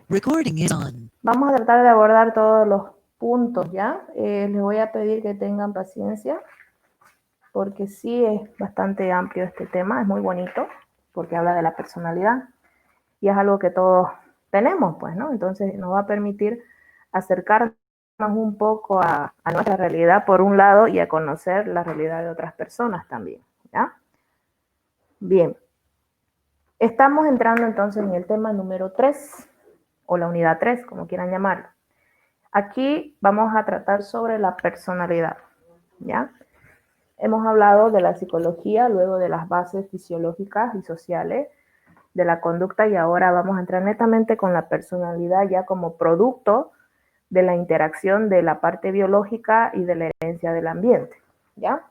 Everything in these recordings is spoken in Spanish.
Recording is on. Vamos a tratar de abordar todos los puntos, ¿ya? Les voy a pedir que tengan paciencia, porque sí es bastante amplio este tema, es muy bonito, porque habla de la personalidad, y es algo que todos tenemos, pues, ¿no? Entonces nos va a permitir acercarnos un poco a nuestra realidad, por un lado, y a conocer la realidad de otras personas también, ¿ya? Bien. Estamos entrando entonces en el tema número 3, o la unidad 3, como quieran llamarlo. Aquí vamos a tratar sobre la personalidad, ¿ya? Hemos hablado de la psicología, luego de las bases fisiológicas y sociales de la conducta, y ahora vamos a entrar netamente con la personalidad ya como producto de la interacción de la parte biológica y de la herencia del ambiente, ¿ya?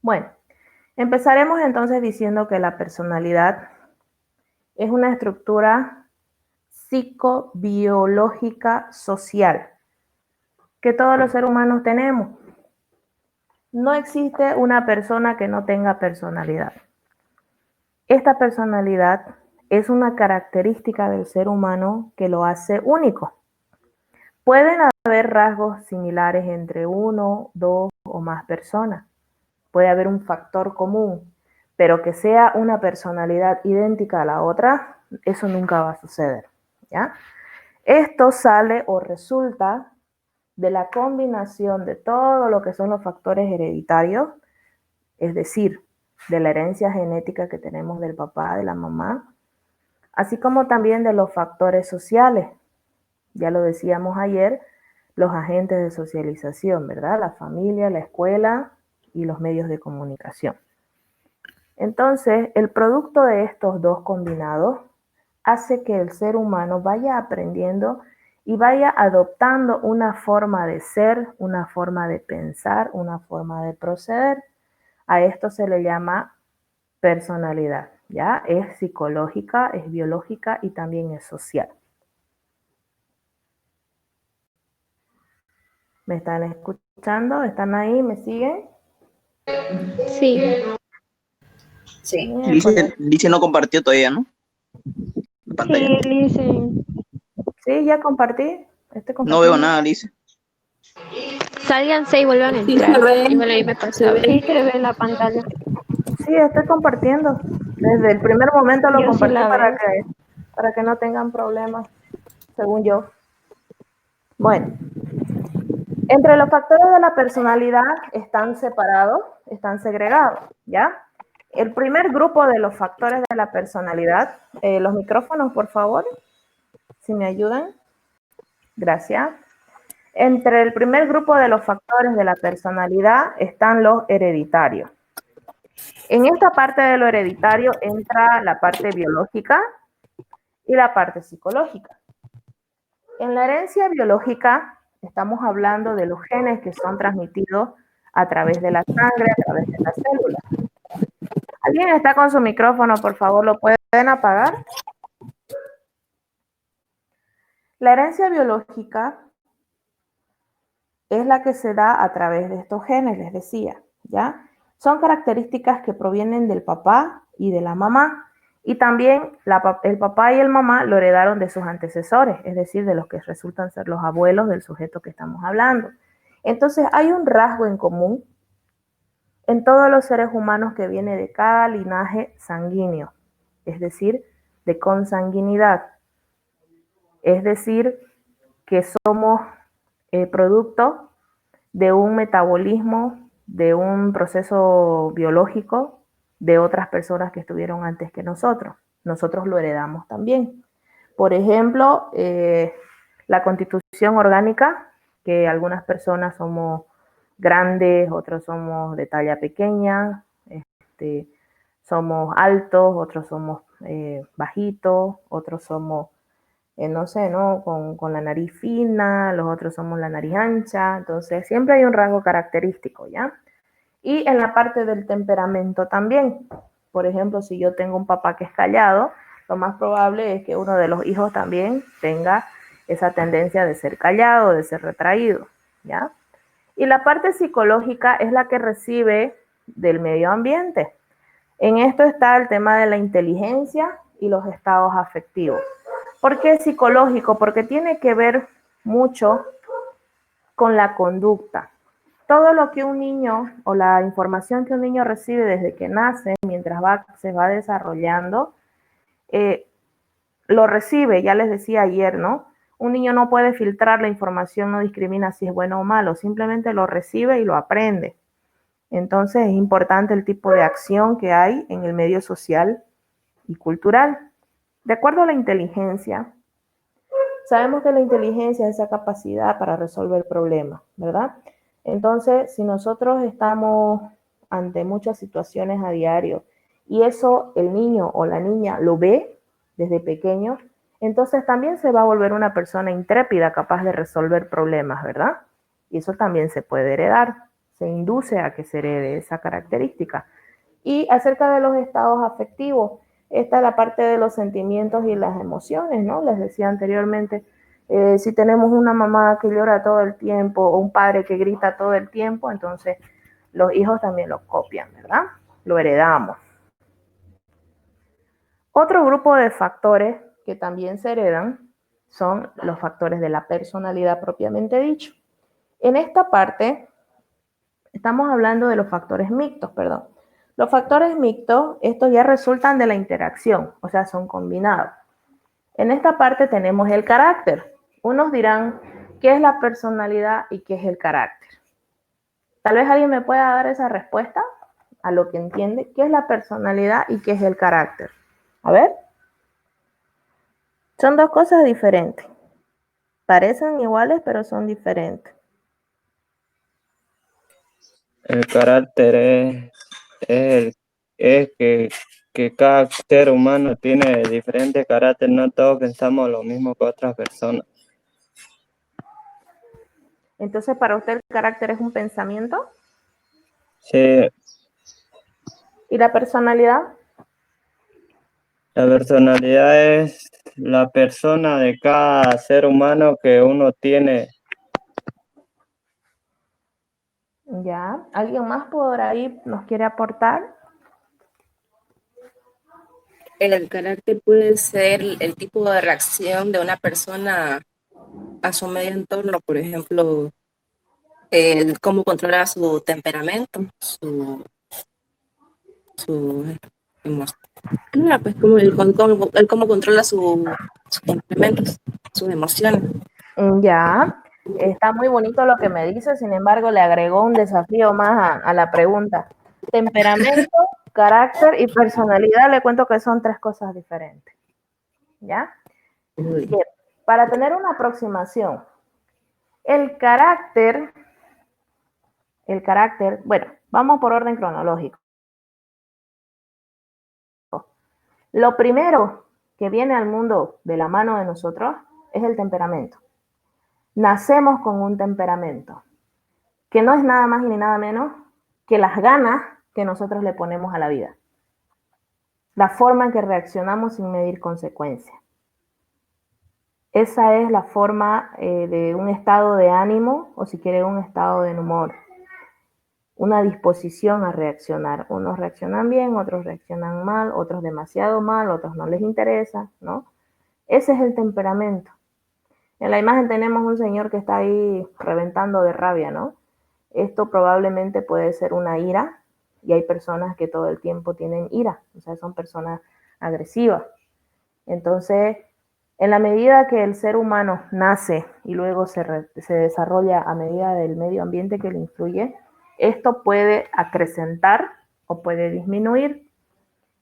Bueno, empezaremos entonces diciendo que la personalidad es una estructura psicobiológica social que todos los seres humanos tenemos. No existe una persona que no tenga personalidad. Esta personalidad es una característica del ser humano que lo hace único. Pueden haber rasgos similares entre uno, dos o más personas. Puede haber un factor común, pero que sea una personalidad idéntica a la otra, eso nunca va a suceder, ¿ya? Esto sale o resulta de la combinación de todo lo que son los factores hereditarios, es decir, de la herencia genética que tenemos del papá, de la mamá, así como también de los factores sociales. Ya lo decíamos ayer, los agentes de socialización, ¿verdad? La familia, la escuela y los medios de comunicación. Entonces, el producto de estos dos combinados hace que el ser humano vaya aprendiendo y vaya adoptando una forma de ser, una forma de pensar, una forma de proceder. A esto se le llama personalidad, ¿ya? Es psicológica, es biológica y también es social. ¿Me están escuchando? ¿Están ahí? ¿Me siguen? Sí. Sí. Lice no compartió todavía, ¿no? La pantalla. Sí, Lice. Sí, ya compartí. No veo nada, Lice. Sálganse y vuelvan a entrar. se ve. Igual ahí me pasaba. Sí, se ve la pantalla. Sí, estoy compartiendo. Desde el primer momento lo Yo sí compartí la veo. para que no tengan problemas, según yo. Bueno, entre los factores de la personalidad están separados, están segregados, ¿ya? El primer grupo de los factores de la personalidad, los micrófonos, por favor, si me ayudan. Gracias. Entre el primer grupo de los factores de la personalidad están los hereditarios. En esta parte de lo hereditario entra la parte biológica y la parte psicológica. En la herencia biológica estamos hablando de los genes que son transmitidos a través de la sangre, a través de las células. ¿Alguien está con su micrófono? Por favor, ¿lo pueden apagar? La herencia biológica es la que se da a través de estos genes, les decía, ¿ya? Son características que provienen del papá y de la mamá, y también el papá y el mamá lo heredaron de sus antecesores, es decir, de los que resultan ser los abuelos del sujeto que estamos hablando. Entonces, hay un rasgo en común en todos los seres humanos que viene de cada linaje sanguíneo, es decir, de consanguinidad. Es decir, que somos producto de un metabolismo, de un proceso biológico de otras personas que estuvieron antes que nosotros. Nosotros lo heredamos también. Por ejemplo, la constitución orgánica, que algunas personas somos grandes, otros somos de talla pequeña, somos altos, otros somos bajitos, otros somos no sé, ¿no? Con la nariz fina, los otros somos la nariz ancha, entonces siempre hay un rasgo característico, ¿ya? Y en la parte del temperamento también. Por ejemplo, si yo tengo un papá que es callado, lo más probable es que uno de los hijos también tenga esa tendencia de ser callado, de ser retraído, ¿ya? Y la parte psicológica es la que recibe del medio ambiente. En esto está el tema de la inteligencia y los estados afectivos. ¿Por qué psicológico? Porque tiene que ver mucho con la conducta. Todo lo que un niño o la información que un niño recibe desde que nace, mientras se va desarrollando, lo recibe, ya les decía ayer, ¿no? Un niño no puede filtrar la información, no discrimina si es bueno o malo, simplemente lo recibe y lo aprende. Entonces es importante el tipo de acción que hay en el medio social y cultural. De acuerdo a la inteligencia, sabemos que la inteligencia es esa capacidad para resolver problemas, ¿verdad? Entonces, si nosotros estamos ante muchas situaciones a diario y eso el niño o la niña lo ve desde pequeño, entonces también se va a volver una persona intrépida, capaz de resolver problemas, ¿verdad? Y eso también se puede heredar, se induce a que se herede esa característica. Y acerca de los estados afectivos, esta es la parte de los sentimientos y las emociones, ¿no? Les decía anteriormente, si tenemos una mamá que llora todo el tiempo o un padre que grita todo el tiempo, entonces los hijos también lo copian, ¿verdad? Lo heredamos. Otro grupo de factores que también se heredan son los factores de la personalidad propiamente dicho. En esta parte estamos hablando de los factores mixtos, perdón. Los factores mixtos, estos ya resultan de la interacción, o sea, son combinados. En esta parte tenemos el carácter. Unos dirán, ¿qué es la personalidad y qué es el carácter? Tal vez alguien me pueda dar esa respuesta a lo que entiende. ¿Qué es la personalidad y qué es el carácter? A ver. Son dos cosas diferentes. Parecen iguales, pero son diferentes. El carácter es que cada ser humano tiene diferente carácter, no todos pensamos lo mismo que otras personas. Entonces, ¿para usted el carácter es un pensamiento? Sí, ¿Y la personalidad? la personalidad es la persona de cada ser humano que uno tiene. Ya. ¿Alguien más por ahí nos quiere aportar? El carácter puede ser el tipo de reacción de una persona a su medio entorno, por ejemplo, el cómo controla su temperamento, su emoción. Claro, pues como el cómo controla sus temperamentos, sus emociones. Ya. Está muy bonito lo que me dice, sin embargo, le agregó un desafío más a la pregunta. Temperamento, carácter y personalidad, le cuento que son tres cosas diferentes. ¿Ya? Bien. Para tener una aproximación, el carácter, bueno, vamos por orden cronológico. Lo primero que viene al mundo de la mano de nosotros es el temperamento. Nacemos con un temperamento, que no es nada más y ni nada menos que las ganas que nosotros le ponemos a la vida. La forma en que reaccionamos sin medir consecuencias. Esa es la forma de un estado de ánimo, o si quiere un estado de humor. Una disposición a reaccionar. Unos reaccionan bien, otros reaccionan mal, otros demasiado mal, otros no les interesa, ¿no? Ese es el temperamento. En la imagen tenemos un señor que está ahí reventando de rabia, ¿no? Esto probablemente puede ser una ira, y hay personas que todo el tiempo tienen ira, o sea, son personas agresivas. Entonces, en la medida que el ser humano nace y luego se desarrolla a medida del medio ambiente que le influye, esto puede acrecentar o puede disminuir.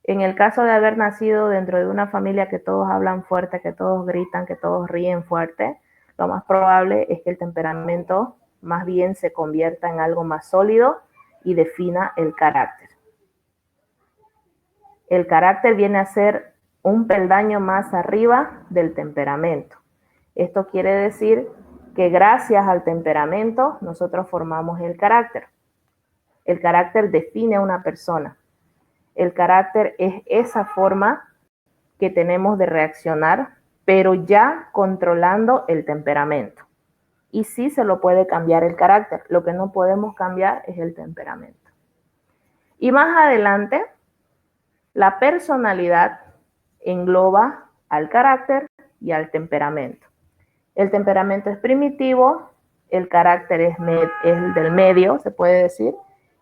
En el caso de haber nacido dentro de una familia que todos hablan fuerte, que todos gritan, que todos ríen fuerte, lo más probable es que el temperamento más bien se convierta en algo más sólido y defina el carácter. El carácter viene a ser un peldaño más arriba del temperamento. Esto quiere decir que gracias al temperamento nosotros formamos el carácter. El carácter define a una persona. El carácter es esa forma que tenemos de reaccionar, pero ya controlando el temperamento. Y sí se lo puede cambiar el carácter. Lo que no podemos cambiar es el temperamento. Y más adelante, la personalidad engloba al carácter y al temperamento. El temperamento es primitivo, el carácter es el del medio, se puede decir,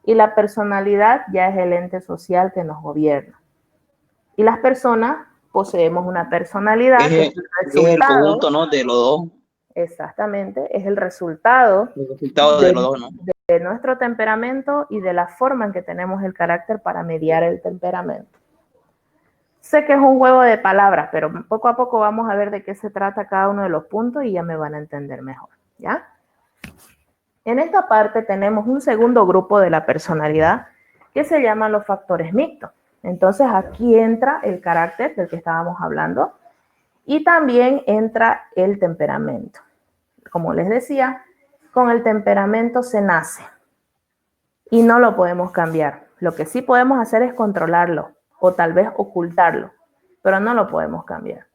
y la personalidad ya es el ente social que nos gobierna. Y las personas poseemos una personalidad que es el Es el resultado. conjunto, ¿no? De los dos. Exactamente, es el resultado El resultado de los dos, ¿no? de nuestro temperamento y de la forma en que tenemos el carácter para mediar el temperamento. Sé que es un juego de palabras, pero poco a poco vamos a ver de qué se trata cada uno de los puntos y ya me van a entender mejor, ¿ya? En esta parte tenemos un segundo grupo de la personalidad que se llaman los factores mixtos. Entonces aquí entra el carácter del que estábamos hablando y también entra el temperamento. Como les decía, con el temperamento se nace y no lo podemos cambiar. Lo que sí podemos hacer es controlarlo o tal vez ocultarlo, pero no lo podemos cambiar.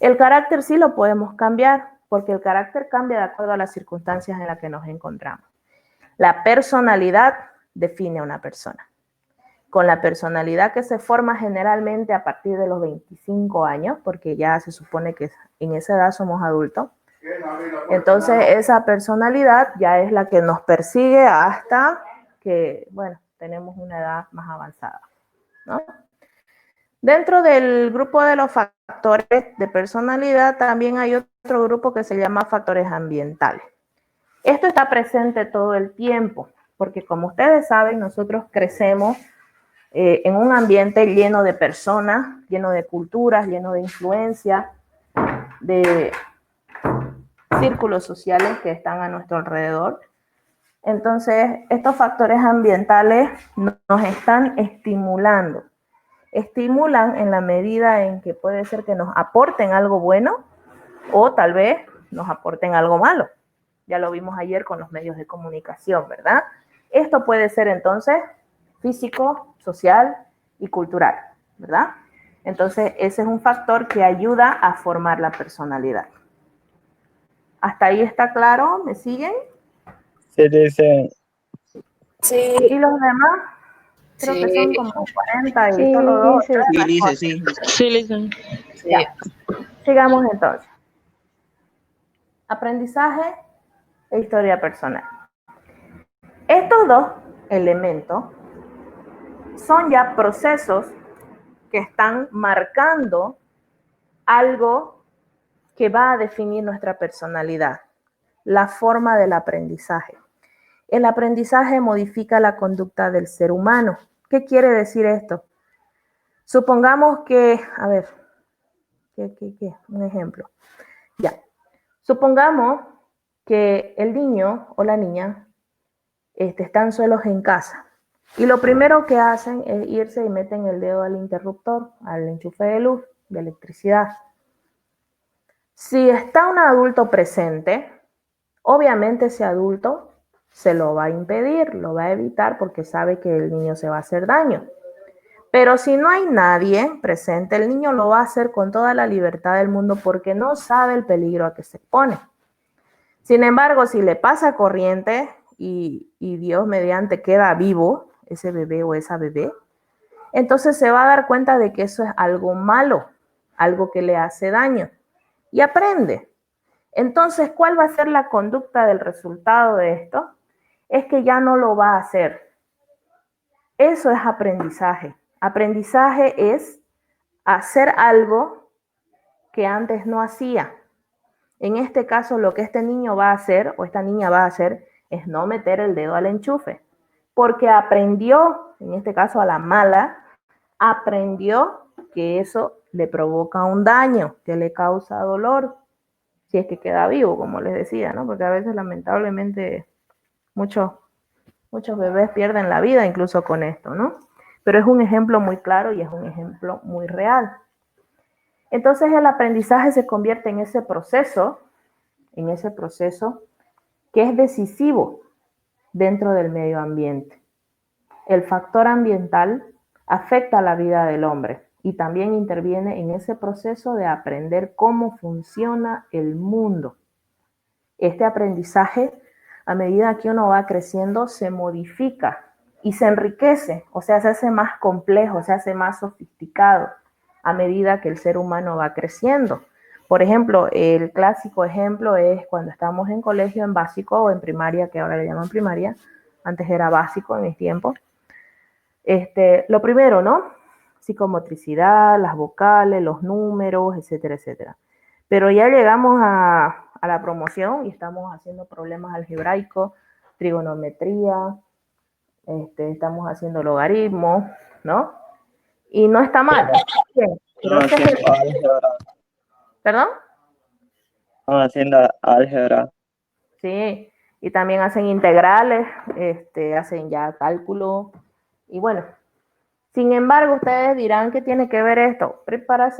El carácter sí lo podemos cambiar porque el carácter cambia de acuerdo a las circunstancias en las que nos encontramos. La personalidad define a una persona. Con la personalidad que se forma generalmente a partir de los 25 años, porque ya se supone que en esa edad somos adultos, entonces esa personalidad ya es la que nos persigue hasta que, bueno, tenemos una edad más avanzada, ¿no? Dentro del grupo de los factores de personalidad también hay otro grupo que se llama factores ambientales. Esto está presente todo el tiempo, porque como ustedes saben, nosotros crecemos en un ambiente lleno de personas, lleno de culturas, lleno de influencias, de círculos sociales que están a nuestro alrededor. Entonces, estos factores ambientales nos están estimulando. Estimulan en la medida en que puede ser que nos aporten algo bueno o tal vez nos aporten algo malo. Ya lo vimos ayer con los medios de comunicación, ¿verdad? Esto puede ser entonces físico, social y cultural, ¿verdad? Entonces, ese es un factor que ayuda a formar la personalidad. ¿Hasta ahí está claro? ¿Me siguen? Sí, dice. Sí, ¿Y los demás? Creo que son sí, como 40 y Sí, solo 2 o dice. 3 Sí, dice, responden. sí. Sí, Lisa. sí. Ya. Sigamos entonces. Aprendizaje e historia personal. Estos dos elementos son ya procesos que están marcando algo que va a definir nuestra personalidad, la forma del aprendizaje. El aprendizaje modifica la conducta del ser humano. ¿Qué quiere decir esto? Supongamos que, a ver, ¿qué? Un ejemplo. Ya. Supongamos que el niño o la niña están solos en casa y lo primero que hacen es irse y meten el dedo al interruptor, al enchufe de luz, de electricidad. Si está un adulto presente, obviamente ese adulto se lo va a impedir, lo va a evitar porque sabe que el niño se va a hacer daño. Pero si no hay nadie presente, el niño lo va a hacer con toda la libertad del mundo porque no sabe el peligro a que se pone. Sin embargo, si le pasa corriente y Dios mediante queda vivo ese bebé o esa bebé, entonces se va a dar cuenta de que eso es algo malo, algo que le hace daño y aprende. Entonces, ¿cuál va a ser la conducta del resultado de esto? Es que ya no lo va a hacer. Eso es aprendizaje. Aprendizaje es hacer algo que antes no hacía. En este caso, lo que este niño va a hacer o esta niña va a hacer es no meter el dedo al enchufe, porque aprendió, en este caso a la mala, aprendió que eso le provoca un daño, que le causa dolor, si es que queda vivo, como les decía, ¿no? Porque a veces lamentablemente muchos bebés pierden la vida incluso con esto, ¿no? Pero es un ejemplo muy claro y es un ejemplo muy real. Entonces el aprendizaje se convierte en ese proceso que es decisivo dentro del medio ambiente. El factor ambiental afecta la vida del hombre y también interviene en ese proceso de aprender cómo funciona el mundo. Este aprendizaje, a medida que uno va creciendo, se modifica y se enriquece, o sea, se hace más complejo, se hace más sofisticado a medida que el ser humano va creciendo. Por ejemplo, el clásico ejemplo es cuando estamos en colegio, en básico o en primaria, que ahora le llaman primaria, antes era básico en mis tiempos. Lo primero, ¿no? Psicomotricidad, las vocales, los números, etcétera, etcétera. Pero ya llegamos a la promoción y estamos haciendo problemas algebraicos, trigonometría, estamos haciendo logaritmos, ¿no? Y no está mal. Bien, pero Estamos haciendo álgebra. ¿Perdón? Estamos haciendo álgebra. Sí, y también hacen integrales, hacen ya cálculo, y bueno, sin embargo, ustedes dirán que tiene que ver esto. Para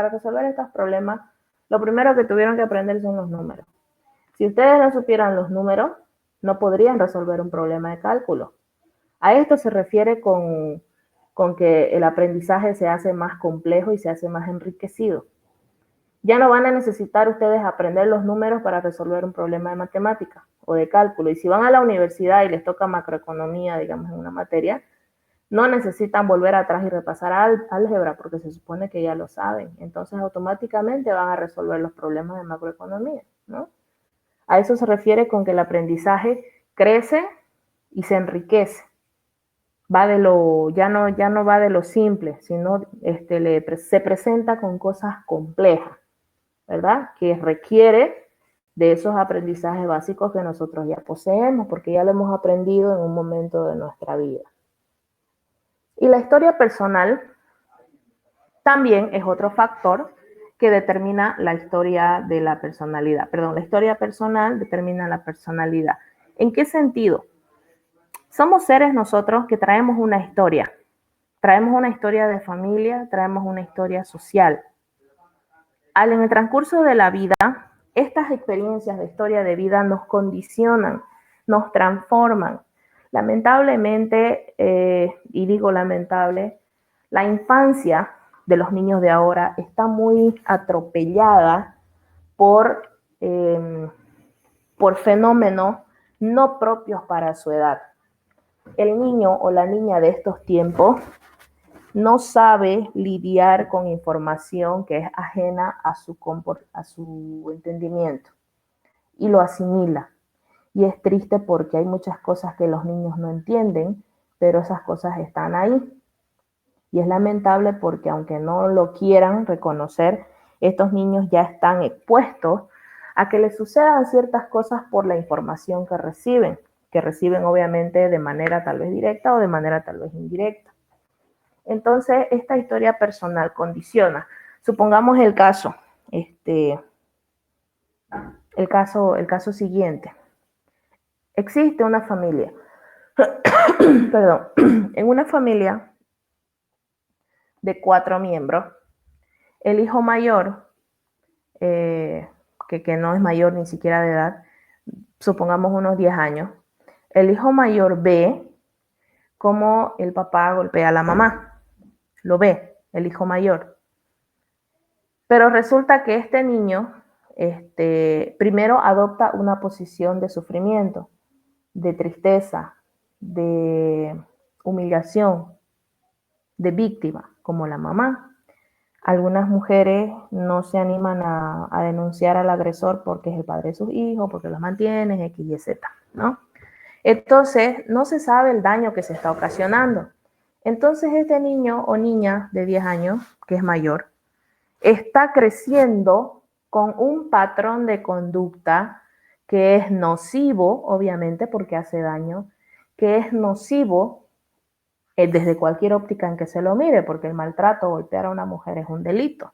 resolver estos problemas, lo primero que tuvieron que aprender son los números. Si ustedes no supieran los números, no podrían resolver un problema de cálculo. A esto se refiere con que el aprendizaje se hace más complejo y se hace más enriquecido. Ya no van a necesitar ustedes aprender los números para resolver un problema de matemática o de cálculo. Y si van a la universidad y les toca macroeconomía, digamos, en una materia, no necesitan volver atrás y repasar álgebra porque se supone que ya lo saben. Entonces, automáticamente van a resolver los problemas de macroeconomía, ¿no? A eso se refiere con que el aprendizaje crece y se enriquece. Ya no va de lo simple, sino se presenta con cosas complejas, ¿verdad? Que requiere de esos aprendizajes básicos que nosotros ya poseemos, porque ya lo hemos aprendido en un momento de nuestra vida. Y la historia personal también es otro factor que determina la historia de la personalidad. Perdón, la historia personal determina la personalidad. ¿En qué sentido? Somos seres nosotros que traemos una historia. Traemos una historia de familia, traemos una historia social. En el transcurso de la vida, estas experiencias de historia de vida nos condicionan, nos transforman. Lamentablemente, y digo lamentable, la infancia de los niños de ahora está muy atropellada por fenómenos no propios para su edad. El niño o la niña de estos tiempos no sabe lidiar con información que es ajena a su entendimiento y lo asimila. Y es triste porque hay muchas cosas que los niños no entienden, pero esas cosas están ahí. Y es lamentable porque aunque no lo quieran reconocer, estos niños ya están expuestos a que les sucedan ciertas cosas por la información que reciben obviamente de manera tal vez directa o de manera tal vez indirecta. Entonces, esta historia personal condiciona. Supongamos el caso siguiente. Existe una familia, perdón, en una familia de 4 miembros, el hijo mayor, que no es mayor ni siquiera de edad, supongamos unos 10 años, el hijo mayor ve cómo el papá golpea a la mamá. Lo ve, el hijo mayor. Pero resulta que este niño primero adopta una posición de sufrimiento, de tristeza, de humillación, de víctima, como la mamá. Algunas mujeres no se animan a denunciar al agresor porque es el padre de sus hijos, porque los mantiene, X y Z, ¿no? Entonces, no se sabe el daño que se está ocasionando. Entonces, este niño o niña de 10 años, que es mayor, está creciendo con un patrón de conducta que es nocivo, obviamente, porque hace daño, que es nocivo desde cualquier óptica en que se lo mire, porque el maltrato o golpear a una mujer es un delito.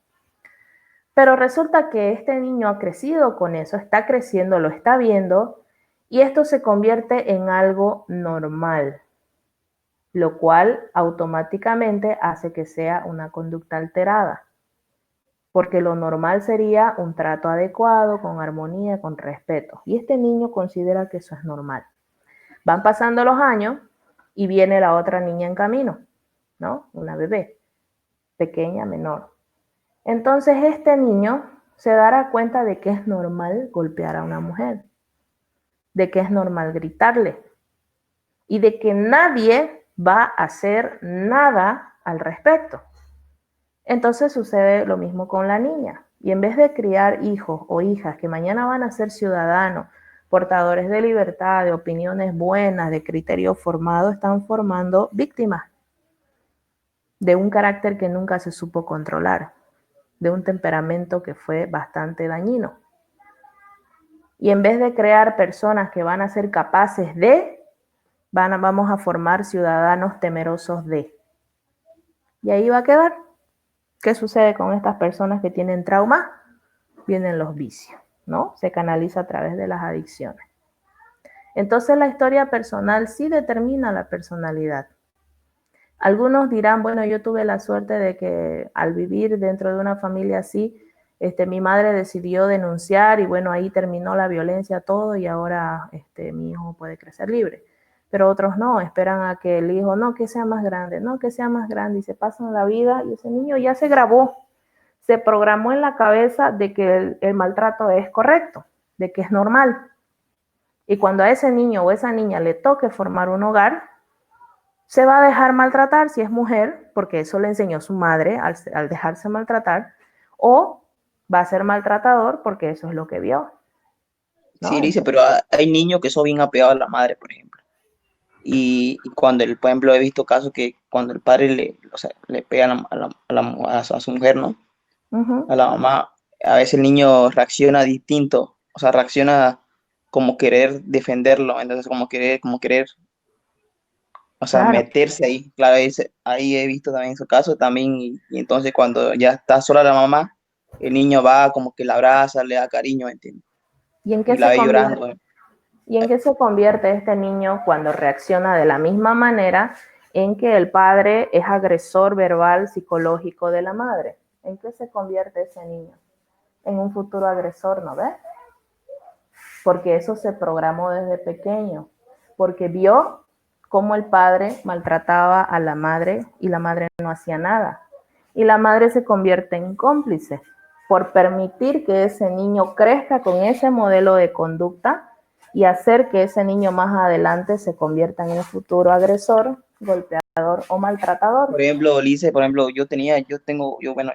Pero resulta que este niño ha crecido con eso, está creciendo, lo está viendo, y esto se convierte en algo normal, lo cual automáticamente hace que sea una conducta alterada. Porque lo normal sería un trato adecuado, con armonía, con respeto. Y este niño considera que eso es normal. Van pasando los años y viene la otra niña en camino, ¿no? Una bebé, pequeña, menor. Entonces este niño se dará cuenta de que es normal golpear a una mujer, de que es normal gritarle y de que nadie va a hacer nada al respecto. Entonces sucede lo mismo con la niña. Y en vez de criar hijos o hijas que mañana van a ser ciudadanos, portadores de libertad, de opiniones buenas, de criterio formado, están formando víctimas de un carácter que nunca se supo controlar, de un temperamento que fue bastante dañino. Y en vez de crear personas que van a ser capaces de, vamos a formar ciudadanos temerosos de. Y ahí va a quedar. ¿Qué sucede con estas personas que tienen trauma? Vienen los vicios, ¿no? Se canaliza a través de las adicciones. Entonces la historia personal sí determina la personalidad. Algunos dirán, bueno, yo tuve la suerte de que al vivir dentro de una familia así, mi madre decidió denunciar y bueno, ahí terminó la violencia, todo, y ahora mi hijo puede crecer libre. Pero otros no, esperan a que el hijo, no, que sea más grande, no, que sea más grande, y se pasan la vida y ese niño ya se grabó, se programó en la cabeza de que el maltrato es correcto, de que es normal. Y cuando a ese niño o esa niña le toque formar un hogar, se va a dejar maltratar si es mujer, porque eso le enseñó su madre al dejarse maltratar, o va a ser maltratador porque eso es lo que vio, ¿no? Sí, dice, pero hay niños que son bien apegados a la madre, por ejemplo. Y cuando, por ejemplo, he visto casos que cuando el padre le pega a su mujer, ¿no? A la mamá, a veces el niño reacciona distinto, o sea, reacciona como querer defenderlo, entonces como querer, o sea, Claro. meterse ahí. Claro, ahí he visto también esos casos también, y entonces cuando ya está sola la mamá, el niño va como que la abraza, le da cariño, ¿me entiendes? ¿Y en Y qué la se ve convierte? llorando. ¿Y en qué se convierte este niño cuando reacciona de la misma manera en que el padre es agresor verbal, psicológico de la madre? ¿En qué se convierte ese niño? En un futuro agresor, ¿no ves? Porque eso se programó desde pequeño, porque vio cómo el padre maltrataba a la madre y la madre no hacía nada. Y la madre se convierte en cómplice por permitir que ese niño crezca con ese modelo de conducta y hacer que ese niño más adelante se convierta en un futuro agresor, golpeador o maltratador. Por ejemplo, Lice, por ejemplo, bueno,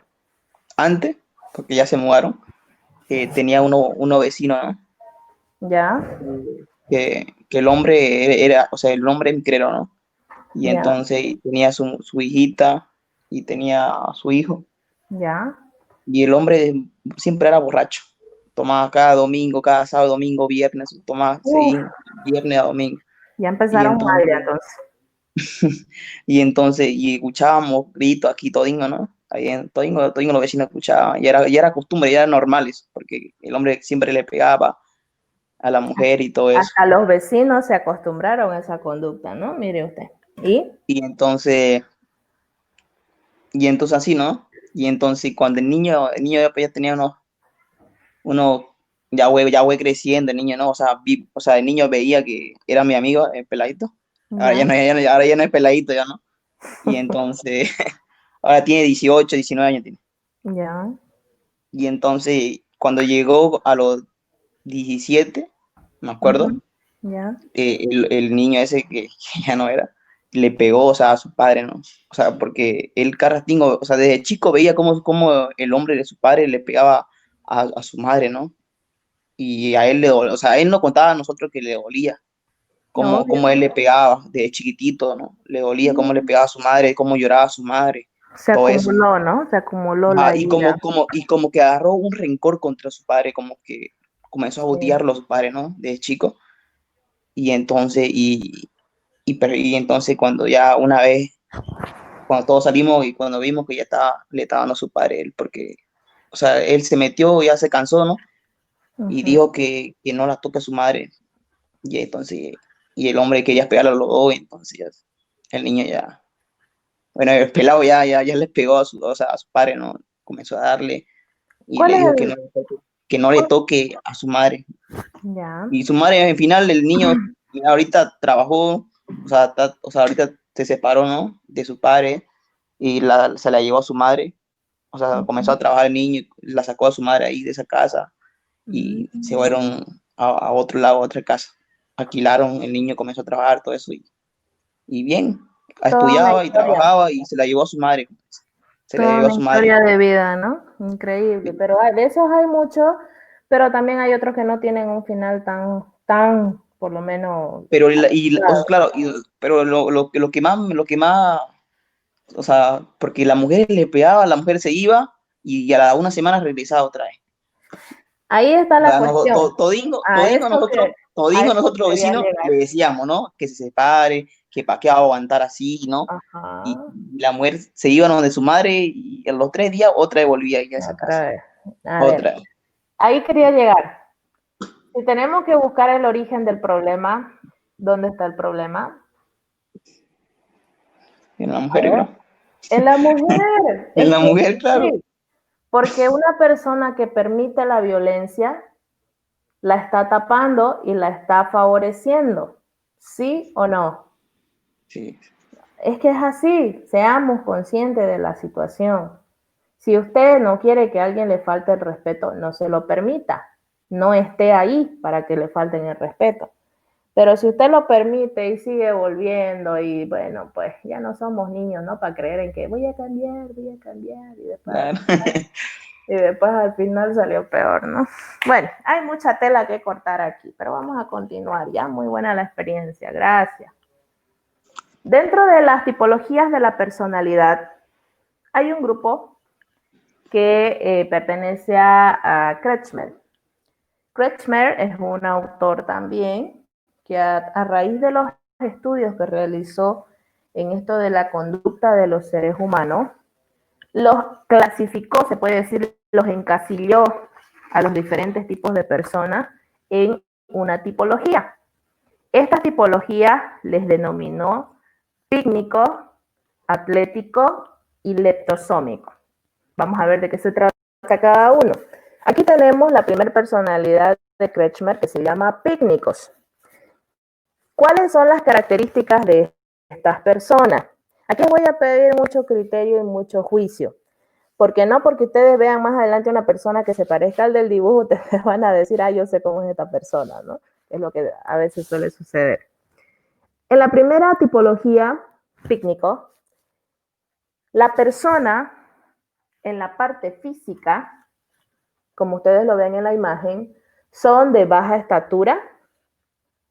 antes, porque ya se mudaron, tenía uno vecino, ¿no? ¿Ya? Que el hombre era, o sea, el hombre es crero, ¿no? Y ¿Ya? entonces tenía su hijita y tenía a su hijo. ¿Ya? Y el hombre siempre era borracho. Tomaba cada domingo, cada sábado, domingo, viernes, tomaba Uf, seguía viernes a domingo. ya Y empezaron mal ya entonces, entonces. y escuchábamos gritos aquí, todingo, ¿no? Ahí en todingo los vecinos escuchaban. Ya era costumbre, ya era normal eso, porque el hombre siempre le pegaba a la mujer y todo eso. Hasta los vecinos se acostumbraron a esa conducta, ¿no? Mire usted. ¿Y? Y entonces, así, ¿no? Y entonces cuando el niño ya tenía uno ya fue creciendo, el niño, ¿no? O sea, el niño veía que era mi amigo, el peladito. Ya, Ahora ya no es peladito, ya no. Y entonces, ahora tiene 18 19 años tiene. ya, Y entonces, cuando llegó a los 17 me acuerdo, ya. el niño ese que ya no era, le pegó, o sea, a su padre, ¿no? O sea, porque él Carrastingo, o sea, desde chico veía cómo el hombre de su padre le pegaba a su madre, ¿no? Y a él le dolía, o sea, él nos contaba a nosotros que le dolía, cómo Obvio. él le pegaba desde chiquitito, ¿no? Le dolía cómo le pegaba a su madre, cómo lloraba a su madre, Se todo eso. acumuló, ¿no? Se acumuló Ah, la ira. y como que agarró un rencor contra su padre, como que comenzó a Sí. odiarlo a su padre, ¿no? Desde chico. Y entonces, y entonces cuando ya una vez, cuando todos salimos y cuando vimos que ya le estaba dando a su padre, él, porque, o sea, él se metió, ya se cansó, ¿no? Y Ujú. dijo que no la toque a su madre. Y entonces, y el hombre quería pegarle a los dos, y entonces el niño ya, bueno, el pelado ya les pegó o sea, a su padre, ¿no? Comenzó a darle y ¿Cuál le es dijo el...? que no le toque a su madre. Ya. Y su madre, al final, el niño ahorita trabajó, o sea, ahorita se separó, ¿no? De su padre y se la llevó a su madre. O sea, comenzó Ujú. a trabajar el niño, la sacó a su madre ahí de esa casa y se Mm. fueron a otro lado, a otra casa. Alquilaron, el niño comenzó a trabajar, todo eso. Y bien, Toda una estudiaba y historia. trabajaba y se la llevó a su madre. se le Toda debió a una su madre. historia de vida, ¿no? Increíble. Pero de esos hay muchos, pero también hay otros que no tienen un final tan, por lo menos, Pero, o sea, claro. claro, pero lo que más, o sea, porque la mujer le pegaba, la mujer se iba y a la una semana regresaba otra vez. Ahí está O la sea, cuestión. A todingo eso nosotros quería vecinos llegar. le decíamos, ¿no? Que se separe, que para qué va a aguantar así, ¿no? Y Ajá. la mujer se iba donde su madre y a los 3 días otra vez volvía a ir a esa Otra casa. vez. A ver, Otra vez. ahí quería llegar. Si tenemos que buscar el origen del problema, ¿dónde está el problema? En la A mujer, ver, creo. en la mujer. En Es la que mujer, claro. sí, porque una persona que permite la violencia la está tapando y la está favoreciendo. ¿Sí o no? Sí. Es que es así. Seamos conscientes de la situación. Si usted no quiere que a alguien le falte el respeto, no se lo permita. No esté ahí para que le falten el respeto. Pero si usted lo permite y sigue volviendo y bueno, pues ya no somos niños, ¿no? Para creer en que voy a cambiar Claro. y después al final salió peor, ¿no? Bueno, hay mucha tela que cortar aquí, pero vamos a continuar. Ya muy buena la experiencia, gracias. Dentro de las tipologías de la personalidad, hay un grupo que pertenece a Kretschmer. Kretschmer es un autor también que a raíz de los estudios que realizó en esto de la conducta de los seres humanos, los clasificó, se puede decir, los encasilló a los diferentes tipos de personas en una tipología. Esta tipología les denominó pícnico, atlético y leptosómico. Vamos a ver de qué se trata cada uno. Aquí tenemos la primera personalidad de Kretschmer que se llama pícnicos. ¿Cuáles son las características de estas personas? Aquí voy a pedir mucho criterio y mucho juicio. Porque no porque ustedes vean más adelante una persona que se parezca al del dibujo, ustedes van a decir, ah, yo sé cómo es esta persona, ¿no? Es lo que a veces suele suceder. En la primera tipología, pícnico, la persona en la parte física, como ustedes lo ven en la imagen, son de baja estatura,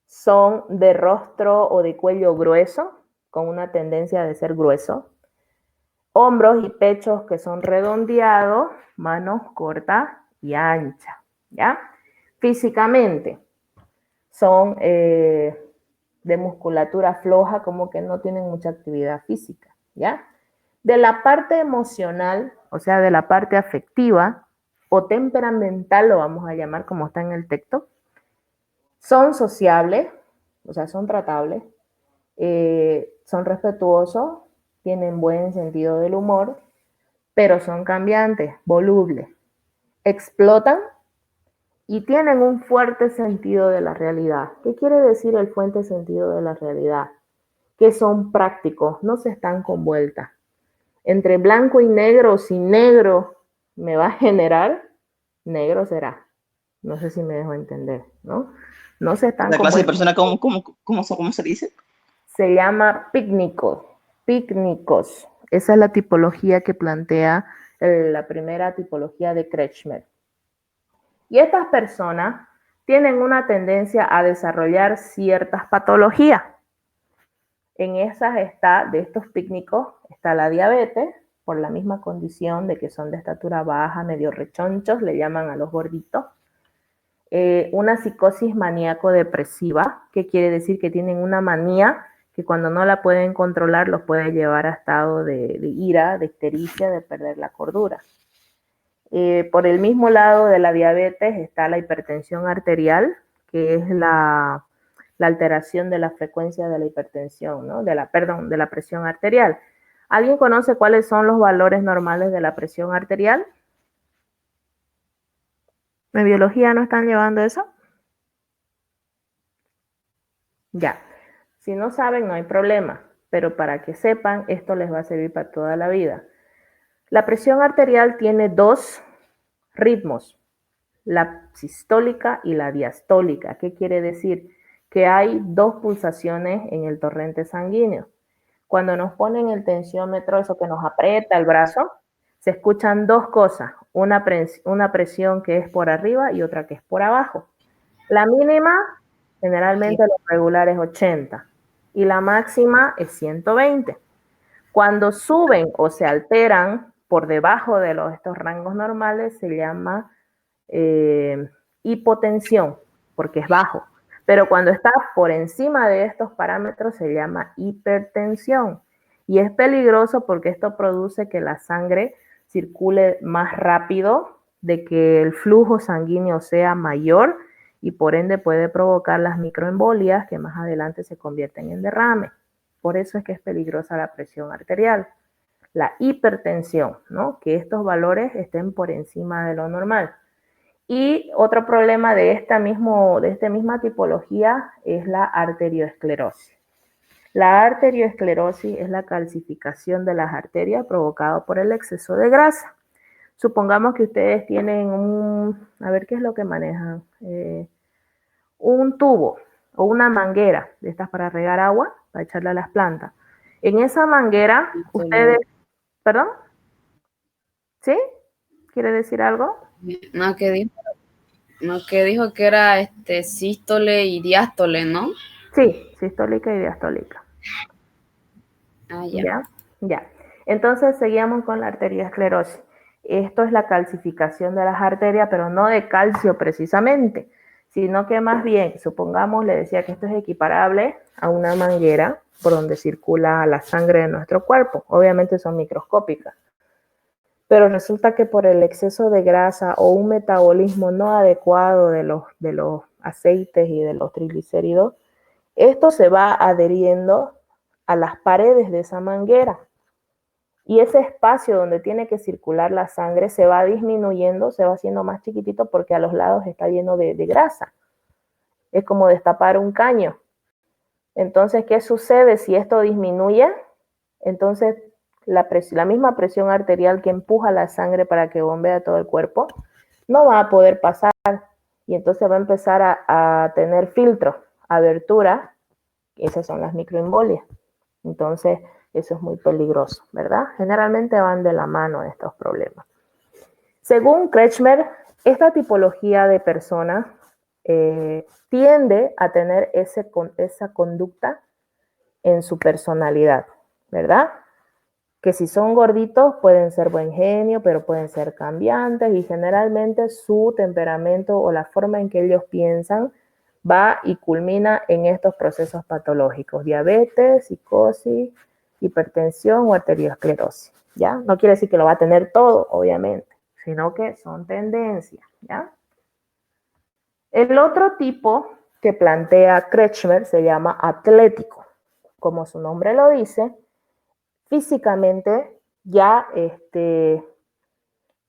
son de rostro o de cuello grueso, con una tendencia de ser grueso, hombros y pechos que son redondeados, manos cortas y anchas, ¿ya? Físicamente son de musculatura floja, como que no tienen mucha actividad física, ¿ya? De la parte emocional, o sea, de la parte afectiva o temperamental, lo vamos a llamar como está en el texto, son sociables, o sea, son tratables, son respetuosos, tienen buen sentido del humor, pero son cambiantes, volubles, explotan y tienen un fuerte sentido de la realidad. ¿Qué quiere decir el fuerte sentido de la realidad? Que son prácticos, no se están con vueltas. Entre blanco y negro, si negro me va a generar, negro será. No sé si me dejo entender, ¿no? No se están La con clase de vueltas. persona, ¿cómo se dice? Se llama pícnicos. Pícnicos. Esa es la tipología que plantea la primera tipología de Kretschmer. Y estas personas tienen una tendencia a desarrollar ciertas patologías. En esas está, de estos pícnicos, está la diabetes, por la misma condición de que son de estatura baja, medio rechonchos, le llaman a los gorditos. Una psicosis maníaco-depresiva, que quiere decir que tienen una manía que cuando no la pueden controlar los puede llevar a estado de ira, de histericia, de perder la cordura. Por el mismo lado de la diabetes está la hipertensión arterial, que es la alteración de la frecuencia de la hipertensión, ¿no? de la presión arterial. ¿Alguien conoce cuáles son los valores normales de la presión arterial? ¿En biología no están llevando eso? Ya. Si no saben, no hay problema, pero para que sepan, esto les va a servir para toda la vida. La presión arterial tiene dos ritmos, la sistólica y la diastólica. ¿Qué quiere decir? Que hay dos pulsaciones en el torrente sanguíneo. Cuando nos ponen el tensiómetro, eso que nos aprieta el brazo, se escuchan dos cosas, una presión que es por arriba y otra que es por abajo. La mínima, generalmente lo regular es 80 y la máxima es 120. Cuando suben o se alteran por debajo de estos rangos normales, se llama hipotensión, porque es bajo. Pero cuando está por encima de estos parámetros, se llama hipertensión. Y es peligroso porque esto produce que la sangre circule más rápido, de que el flujo sanguíneo sea mayor y por ende puede provocar las microembolias que más adelante se convierten en derrame. Por eso es que es peligrosa la presión arterial. La hipertensión, ¿no? Que estos valores estén por encima de lo normal. Y otro problema de esta misma tipología es la arteriosclerosis. La arteriosclerosis es la calcificación de las arterias provocada por el exceso de grasa. Supongamos que ustedes tienen a ver qué es lo que manejan, un tubo o una manguera de estas para regar agua, para echarle a las plantas. En esa manguera, ustedes, ¿perdón? ¿Sí? ¿Quiere decir algo? No, que dijo que era sístole y diástole, ¿no? Sí, sistólica y diastólica. Ah, ya. Ya. Entonces seguíamos con la arteriosclerosis. Esto es la calcificación de las arterias, pero no de calcio precisamente, sino que más bien, supongamos, le decía que esto es equiparable a una manguera por donde circula la sangre de nuestro cuerpo. Obviamente son microscópicas. Pero resulta que por el exceso de grasa o un metabolismo no adecuado de los aceites y de los triglicéridos, esto se va adheriendo a las paredes de esa manguera. Y ese espacio donde tiene que circular la sangre se va disminuyendo, se va haciendo más chiquitito porque a los lados está lleno de grasa. Es como destapar un caño. Entonces, ¿qué sucede si esto disminuye? Entonces, la misma presión arterial que empuja la sangre para que bombee todo el cuerpo, no va a poder pasar. Y entonces va a empezar a tener filtros, aberturas. Esas son las microembolias. Entonces, eso es muy peligroso, ¿verdad? Generalmente van de la mano estos problemas. Según Kretschmer, esta tipología de personas tiende a tener esa conducta en su personalidad, ¿verdad? Que si son gorditos pueden ser buen genio, pero pueden ser cambiantes y generalmente su temperamento o la forma en que ellos piensan va y culmina en estos procesos patológicos, diabetes, psicosis, hipertensión o arteriosclerosis, ¿ya? No quiere decir que lo va a tener todo, obviamente, sino que son tendencias, ¿ya? El otro tipo que plantea Kretschmer se llama atlético. Como su nombre lo dice, físicamente ya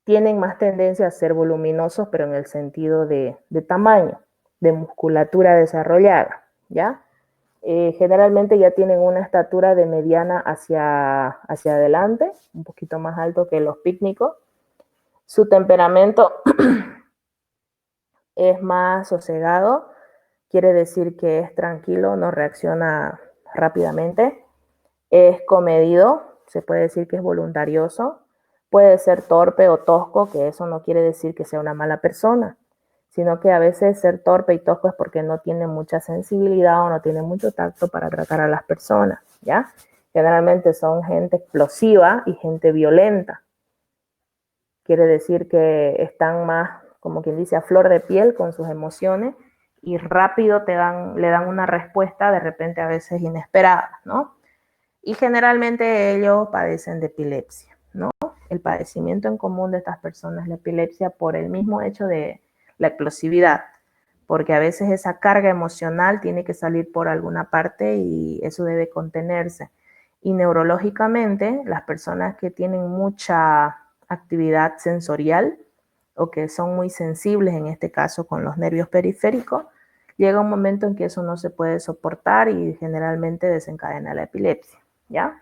tienen más tendencia a ser voluminosos, pero en el sentido de tamaño, de musculatura desarrollada, ¿ya? Generalmente ya tienen una estatura de mediana hacia adelante, un poquito más alto que los pícnicos. Su temperamento es más sosegado, quiere decir que es tranquilo, no reacciona rápidamente. Es comedido, se puede decir que es voluntarioso. Puede ser torpe o tosco, que eso no quiere decir que sea una mala persona, sino que a veces ser torpe y tosco es porque no tiene mucha sensibilidad o no tiene mucho tacto para tratar a las personas, ¿ya? Generalmente son gente explosiva y gente violenta. Quiere decir que están más, como quien dice, a flor de piel con sus emociones y rápido le dan una respuesta de repente a veces inesperada, ¿no? Y generalmente ellos padecen de epilepsia, ¿no? El padecimiento en común de estas personas es la epilepsia por el mismo hecho de la explosividad, porque a veces esa carga emocional tiene que salir por alguna parte y eso debe contenerse. Y neurológicamente, las personas que tienen mucha actividad sensorial o que son muy sensibles, en este caso con los nervios periféricos, llega un momento en que eso no se puede soportar y generalmente desencadena la epilepsia, ¿ya?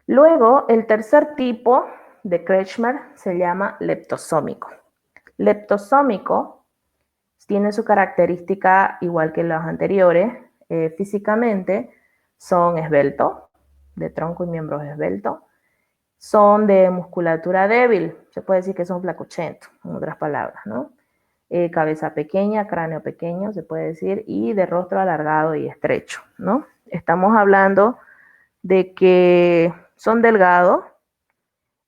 Luego, el tercer tipo de Kretschmer se llama leptosómico. Leptosómico tiene su característica igual que los anteriores. Físicamente son esbeltos, de tronco y miembros esbeltos. son de musculatura débil, se puede decir que son flacuchentos, en otras palabras, ¿no? Cabeza pequeña, cráneo pequeño, se puede decir, y de rostro alargado y estrecho, ¿no? Estamos hablando de que son delgados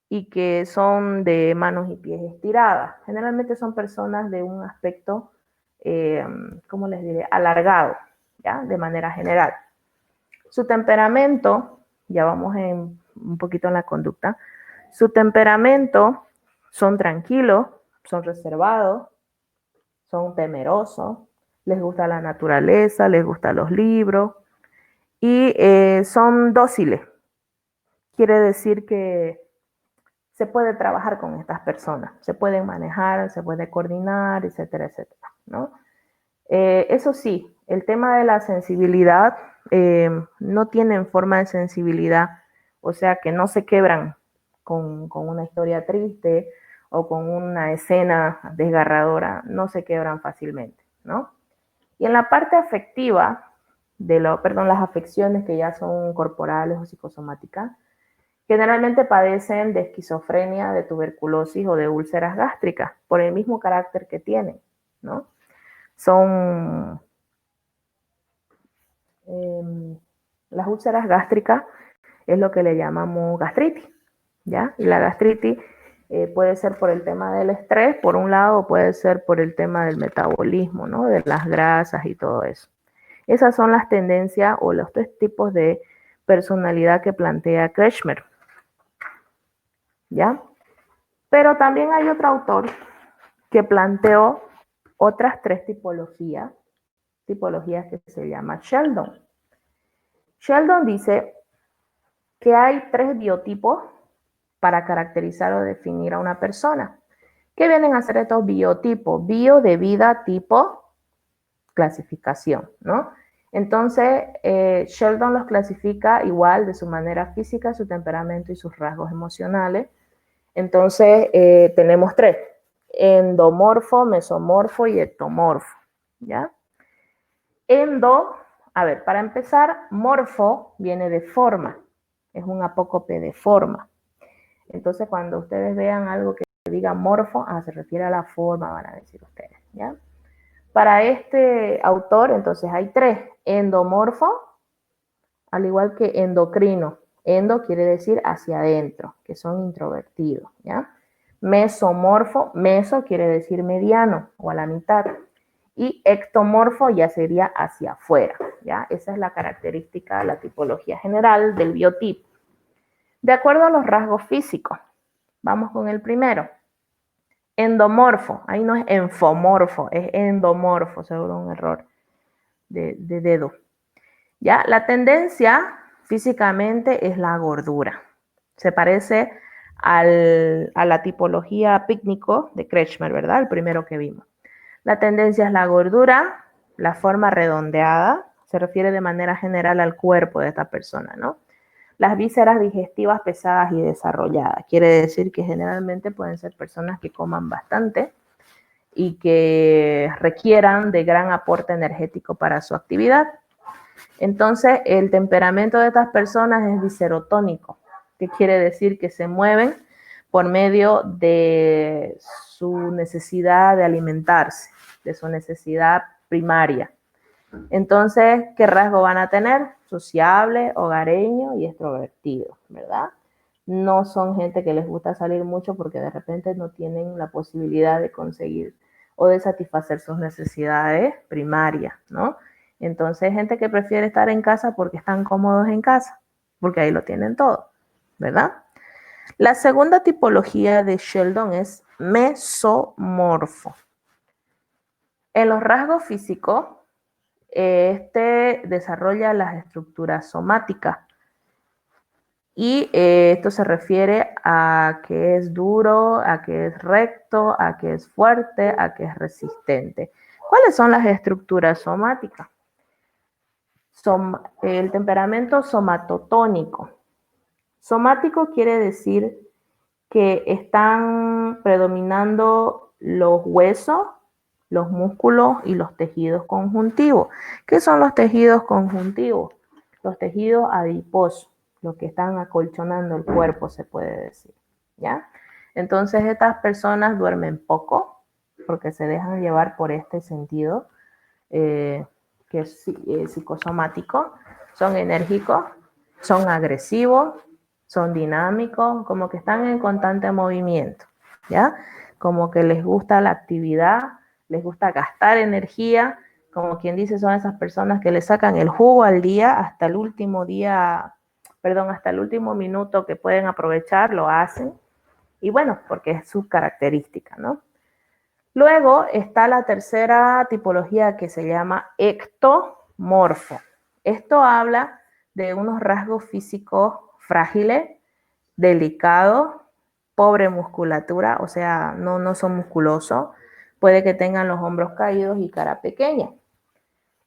y que son de manos y pies estiradas. Generalmente son personas de un aspecto, ¿cómo les diré? Alargado, ¿ya? De manera general. Su temperamento, ya vamos un poquito en la conducta, su temperamento son tranquilos, son reservados, son temerosos, les gusta la naturaleza, les gustan los libros y son dóciles. Quiere decir que se puede trabajar con estas personas, se pueden manejar, se puede coordinar, etcétera, etcétera, ¿no? Eso sí, el tema de la sensibilidad, no tienen forma de sensibilidad, o sea que no se quebran con una historia triste o con una escena desgarradora, no se quebran fácilmente, ¿no? Y en la parte afectiva, las afecciones que ya son corporales o psicosomáticas, generalmente padecen de esquizofrenia, de tuberculosis o de úlceras gástricas, por el mismo carácter que tienen, ¿no? Son las úlceras gástricas, es lo que le llamamos gastritis, ¿ya? Y la gastritis puede ser por el tema del estrés, por un lado, o puede ser por el tema del metabolismo, ¿no? De las grasas y todo eso. Esas son las tendencias o los tres tipos de personalidad que plantea Kretschmer, ¿ya? Pero también hay otro autor que planteó otras tres tipologías que se llama Sheldon. Sheldon dice que hay tres biotipos para caracterizar o definir a una persona. ¿Qué vienen a ser estos biotipos? Bio de vida, tipo, clasificación, ¿no? Entonces, Sheldon los clasifica igual de su manera física, su temperamento y sus rasgos emocionales. Entonces, tenemos tres: endomorfo, mesomorfo y ectomorfo, ¿ya? Para empezar, morfo viene de forma, es un apócope de forma. Entonces, cuando ustedes vean algo que diga morfo, se refiere a la forma, van a decir ustedes, ¿ya? Para este autor, entonces hay tres: endomorfo, al igual que endocrino. Endo quiere decir hacia adentro, que son introvertidos, ¿ya? Mesomorfo, meso quiere decir mediano o a la mitad. Y ectomorfo ya sería hacia afuera, ¿ya? Esa es la característica, la tipología general del biotipo. De acuerdo a los rasgos físicos, vamos con el primero. Endomorfo, ahí no es enfomorfo, es endomorfo, seguro un error de dedo. ¿Ya? La tendencia físicamente es la gordura. Se parece a la tipología pícnico de Kretschmer, ¿verdad? El primero que vimos. La tendencia es la gordura, la forma redondeada, se refiere de manera general al cuerpo de esta persona, ¿no? Las vísceras digestivas pesadas y desarrolladas, quiere decir que generalmente pueden ser personas que coman bastante y que requieran de gran aporte energético para su actividad. Entonces, el temperamento de estas personas es diserotónico, que quiere decir que se mueven por medio de su necesidad de alimentarse, de su necesidad primaria. Entonces, ¿qué rasgo van a tener? Sociable, hogareño y extrovertido, ¿verdad? No son gente que les gusta salir mucho porque de repente no tienen la posibilidad de conseguir o de satisfacer sus necesidades primarias, ¿no? Entonces, gente que prefiere estar en casa porque están cómodos en casa, porque ahí lo tienen todo, ¿verdad? La segunda tipología de Sheldon es mesomorfo. En los rasgos físicos, desarrolla las estructuras somáticas y esto se refiere a que es duro, a que es recto, a que es fuerte, a que es resistente. ¿Cuáles son las estructuras somáticas? El temperamento somatotónico. Somático quiere decir que están predominando los huesos, los músculos y los tejidos conjuntivos. ¿Qué son los tejidos conjuntivos? Los tejidos adiposos. lo que están acolchonando el cuerpo, se puede decir, ¿ya? Entonces estas personas duermen poco porque se dejan llevar por este sentido que es psicosomático, son enérgicos, son agresivos, son dinámicos, como que están en constante movimiento, ¿ya? Como que les gusta la actividad, les gusta gastar energía, como quien dice, son esas personas que le sacan el jugo al día hasta el último día, perdón, hasta el último minuto que pueden aprovechar, lo hacen. Y bueno, porque es su característica, ¿no? Luego está la tercera tipología que se llama ectomorfo. Esto habla de unos rasgos físicos frágiles, delicados, pobre musculatura, o sea, no son musculosos. Puede que tengan los hombros caídos y cara pequeña.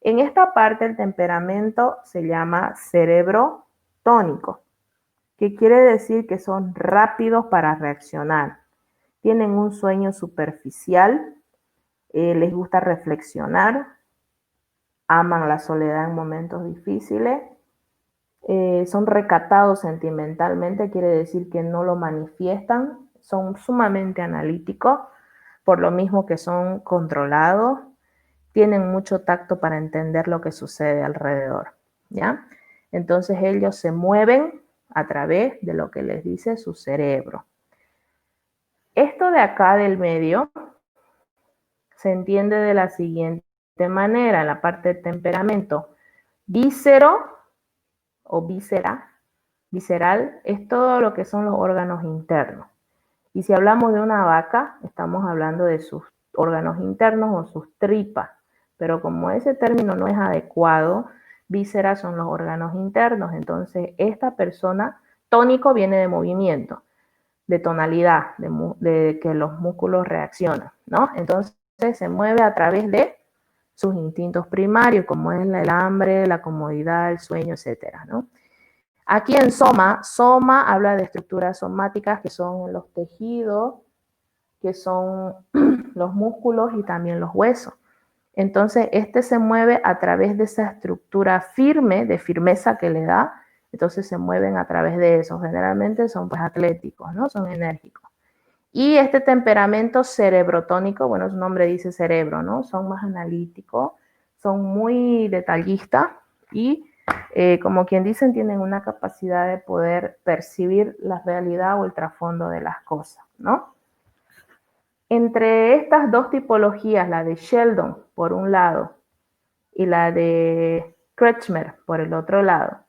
En esta parte el temperamento se llama cerebro tónico, que quiere decir que son rápidos para reaccionar. Tienen un sueño superficial, les gusta reflexionar, aman la soledad en momentos difíciles, son recatados sentimentalmente, quiere decir que no lo manifiestan, son sumamente analíticos, por lo mismo que son controlados, tienen mucho tacto para entender lo que sucede alrededor, ¿ya? Entonces ellos se mueven a través de lo que les dice su cerebro. Esto de acá del medio se entiende de la siguiente manera, en la parte de temperamento. Víscero o visceral es todo lo que son los órganos internos. Y si hablamos de una vaca, estamos hablando de sus órganos internos o sus tripas. Pero como ese término no es adecuado, vísceras son los órganos internos. Entonces, esta persona, tónico viene de movimiento, de tonalidad, de que los músculos reaccionan, ¿no? Entonces, se mueve a través de sus instintos primarios, como es el hambre, la comodidad, el sueño, etcétera, ¿no? Aquí en soma habla de estructuras somáticas que son los tejidos, que son los músculos y también los huesos. Entonces, este se mueve a través de esa estructura firme, de firmeza que le da, entonces se mueven a través de eso. Generalmente son pues atléticos, ¿no? Son enérgicos. Y este temperamento cerebrotónico, bueno, su nombre dice cerebro, ¿no? Son más analíticos, son muy detallistas y, como quien dicen, tienen una capacidad de poder percibir la realidad o el trasfondo de las cosas, ¿no? Entre estas dos tipologías, la de Sheldon por un lado y la de Kretschmer por el otro lado,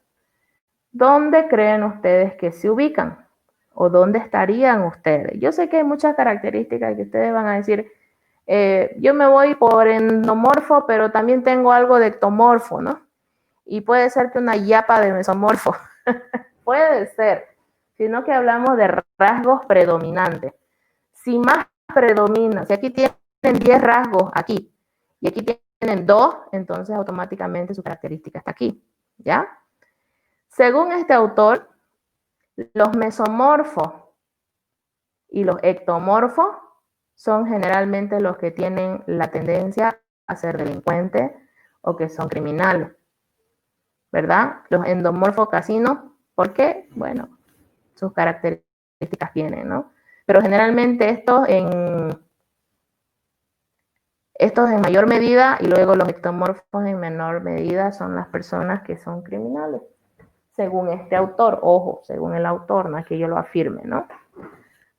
¿dónde creen ustedes que se ubican? ¿O dónde estarían ustedes? Yo sé que hay muchas características que ustedes van a decir, yo me voy por endomorfo, pero también tengo algo de ectomorfo, ¿no? Y puede ser que una yapa de mesomorfo. Puede ser, sino que hablamos de rasgos predominantes. Si más predomina, si aquí tienen 10 rasgos aquí, y aquí tienen 2, entonces automáticamente su característica está aquí, ¿ya? Según este autor, los mesomorfos y los ectomorfos son generalmente los que tienen la tendencia a ser delincuentes o que son criminales, ¿verdad? Los endomorfos casi no. ¿Por qué? Bueno, sus características tienen, ¿no? Pero generalmente estos en mayor medida y luego los ectomorfos en menor medida son las personas que son criminales. Según este autor, ojo, según el autor, no es que yo lo afirme, ¿no?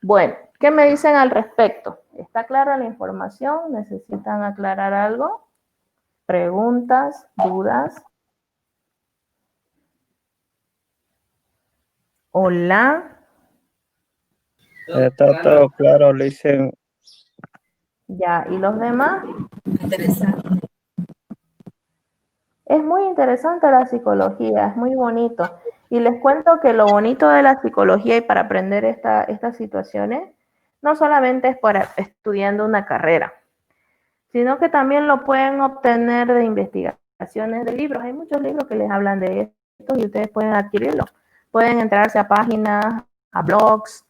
Bueno, ¿qué me dicen al respecto? ¿Está clara la información? ¿Necesitan aclarar algo? ¿Preguntas? ¿Dudas? Hola. Está todo claro, le dicen. Ya, ¿y los demás? Interesante. Es muy interesante la psicología, es muy bonito. Y les cuento que lo bonito de la psicología y para aprender estas situaciones, no solamente es para estudiando una carrera, sino que también lo pueden obtener de investigaciones de libros. Hay muchos libros que les hablan de esto y ustedes pueden adquirirlo. Pueden entrarse a páginas, a blogs,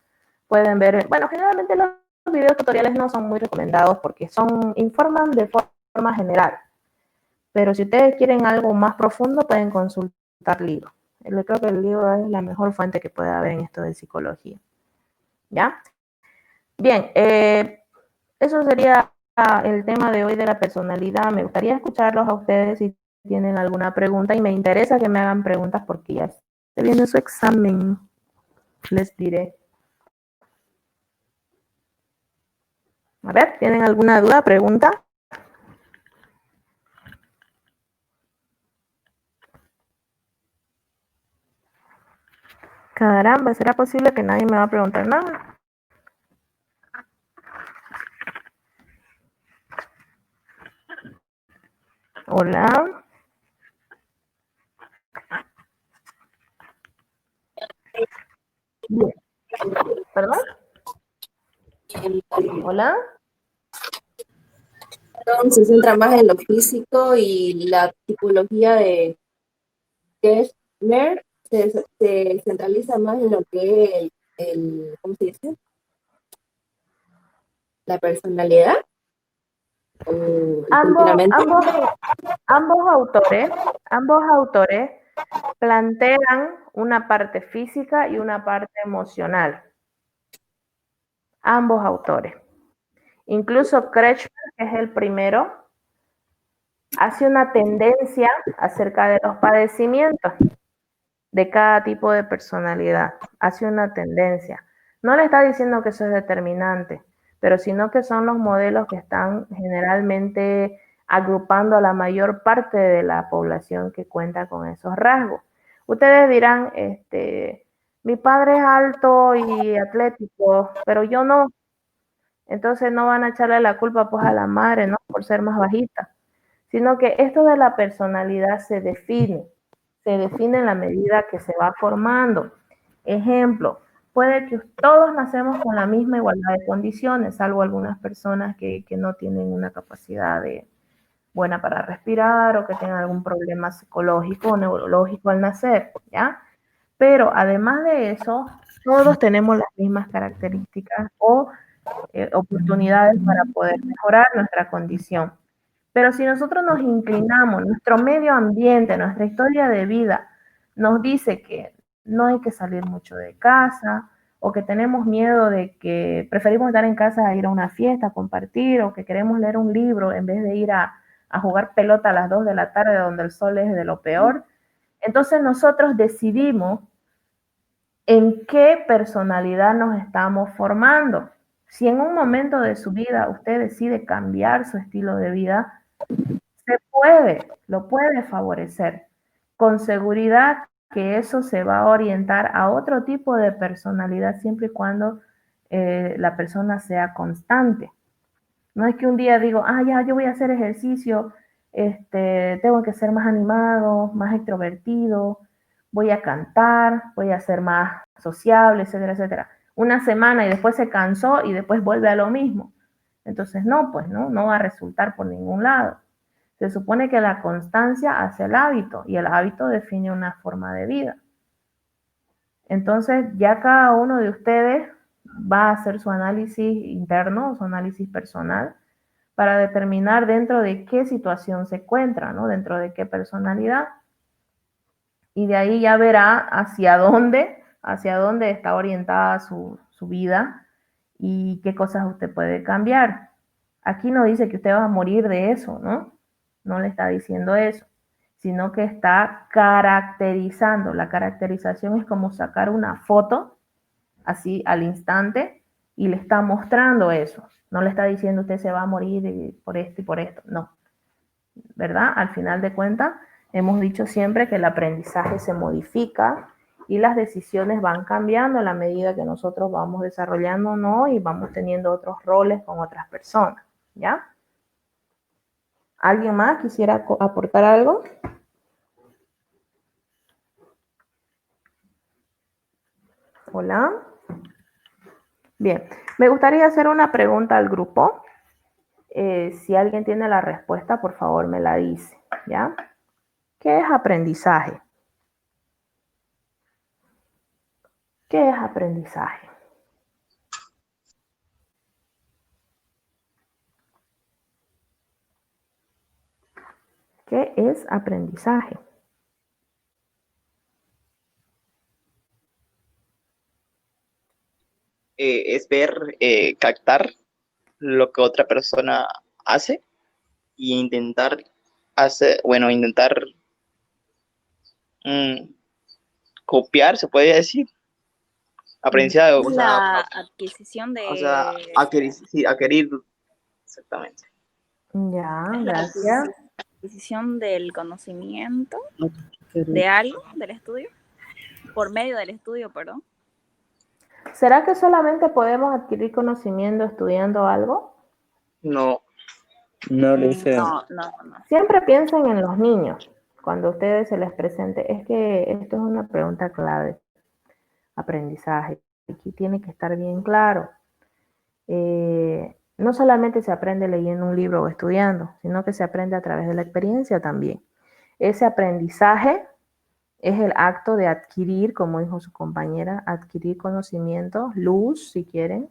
pueden ver, bueno, generalmente los videos tutoriales no son muy recomendados porque informan de forma general. Pero si ustedes quieren algo más profundo, pueden consultar libros. Creo que el libro es la mejor fuente que puede haber en esto de psicología. ¿Ya? Bien, eso sería el tema de hoy de la personalidad. Me gustaría escucharlos a ustedes si tienen alguna pregunta y me interesa que me hagan preguntas porque ya se viene su examen, les diré. A ver, ¿tienen alguna duda, pregunta? Caramba, ¿será posible que nadie me va a preguntar nada? Hola. Bien. ¿Perdón? Hola. Se centra más en lo físico y la tipología de Kessler se centraliza más en lo que es ¿cómo se dice? La personalidad o el temperamento. Ambos autores plantean una parte física y una parte emocional. Ambos autores. Incluso Kretschmer, que es el primero, hace una tendencia acerca de los padecimientos de cada tipo de personalidad. Hace una tendencia. No le está diciendo que eso es determinante, pero sino que son los modelos que están generalmente agrupando a la mayor parte de la población que cuenta con esos rasgos. Ustedes dirán, mi padre es alto y atlético, pero yo no. Entonces no van a echarle la culpa pues a la madre, ¿no? Por ser más bajita, sino que esto de la personalidad se define en la medida que se va formando. Ejemplo, puede que todos nacemos con la misma igualdad de condiciones, salvo algunas personas que no tienen una capacidad buena para respirar o que tengan algún problema psicológico o neurológico al nacer, ¿ya? Pero además de eso, todos tenemos las mismas características o oportunidades para poder mejorar nuestra condición. Pero si nosotros nos inclinamos, nuestro medio ambiente, nuestra historia de vida nos dice que no hay que salir mucho de casa, o que tenemos miedo de que preferimos estar en casa a ir a una fiesta, a compartir, o que queremos leer un libro en vez de ir a jugar pelota a las 2 de la tarde donde el sol es de lo peor, entonces nosotros decidimos en qué personalidad nos estamos formando. Si en un momento de su vida usted decide cambiar su estilo de vida, se puede, lo puede favorecer. Con seguridad que eso se va a orientar a otro tipo de personalidad siempre y cuando la persona sea constante. No es que un día digo, ya, yo voy a hacer ejercicio, tengo que ser más animado, más extrovertido, voy a cantar, voy a ser más sociable, etcétera, etcétera. Una semana y después se cansó y después vuelve a lo mismo. Entonces, no, pues no va a resultar por ningún lado. Se supone que la constancia hace el hábito y el hábito define una forma de vida. Entonces, ya cada uno de ustedes va a hacer su análisis interno, su análisis personal, para determinar dentro de qué situación se encuentra, ¿no? Dentro de qué personalidad. Y de ahí ya verá hacia dónde está orientada su vida y qué cosas usted puede cambiar. Aquí no dice que usted va a morir de eso, ¿no? No le está diciendo eso, sino que está caracterizando. La caracterización es como sacar una foto así al instante y le está mostrando eso. No le está diciendo usted se va a morir por esto y por esto, no. ¿Verdad? Al final de cuentas, hemos dicho siempre que el aprendizaje se modifica y las decisiones van cambiando a la medida que nosotros vamos desarrollando, ¿no? Y vamos teniendo otros roles con otras personas, ¿ya? ¿Alguien más quisiera aportar algo? Hola. Bien, me gustaría hacer una pregunta al grupo. Si alguien tiene la respuesta, por favor me la dice, ¿ya? ¿Qué es aprendizaje? ¿Qué es aprendizaje? ¿Qué es aprendizaje? es ver, captar lo que otra persona hace y intentar mm, copiar, se puede decir, aprendizaje, La adquisición adquirir, sí, adquirir, exactamente. Ya, gracias. adquisición del conocimiento de algo, del estudio, por medio del estudio, perdón. ¿Será que solamente podemos adquirir conocimiento estudiando algo? No. No dice. No. Siempre piensen en los niños cuando a ustedes se les presente. Es que esto es una pregunta clave. Aprendizaje. Aquí tiene que estar bien claro. No solamente se aprende leyendo un libro o estudiando, sino que se aprende a través de la experiencia también. Ese aprendizaje es el acto de adquirir, como dijo su compañera, adquirir conocimiento, luz, si quieren,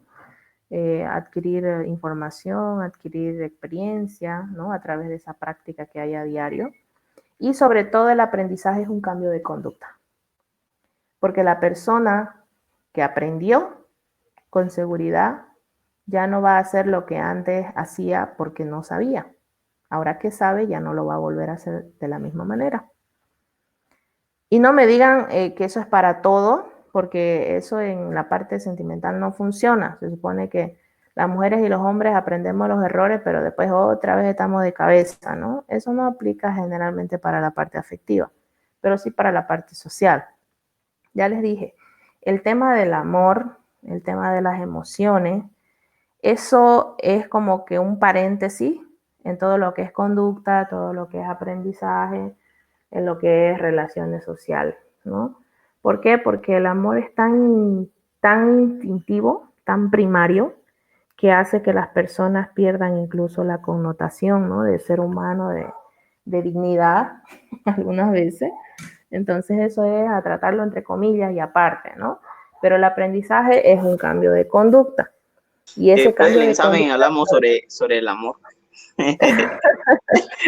adquirir información, adquirir experiencia, ¿no? A través de esa práctica que hay a diario. Y sobre todo el aprendizaje es un cambio de conducta. Porque la persona que aprendió con seguridad ya no va a hacer lo que antes hacía porque no sabía. Ahora que sabe, ya no lo va a volver a hacer de la misma manera. Y no me digan que eso es para todo, porque eso en la parte sentimental no funciona. Se supone que las mujeres y los hombres aprendemos los errores, pero después otra vez estamos de cabeza, ¿no? Eso no aplica generalmente para la parte afectiva, pero sí para la parte social. Ya les dije, el tema del amor, el tema de las emociones, eso es como que un paréntesis en todo lo que es conducta, todo lo que es aprendizaje, en lo que es relaciones sociales, ¿no? ¿Por qué? Porque el amor es tan instintivo, tan primario, que hace que las personas pierdan incluso la connotación, ¿no? De ser humano, de dignidad, algunas veces. Entonces eso es a tratarlo entre comillas y aparte, ¿no? Pero el aprendizaje es un cambio de conducta. Y ese Después cambio del de examen conducta, hablamos sobre el amor.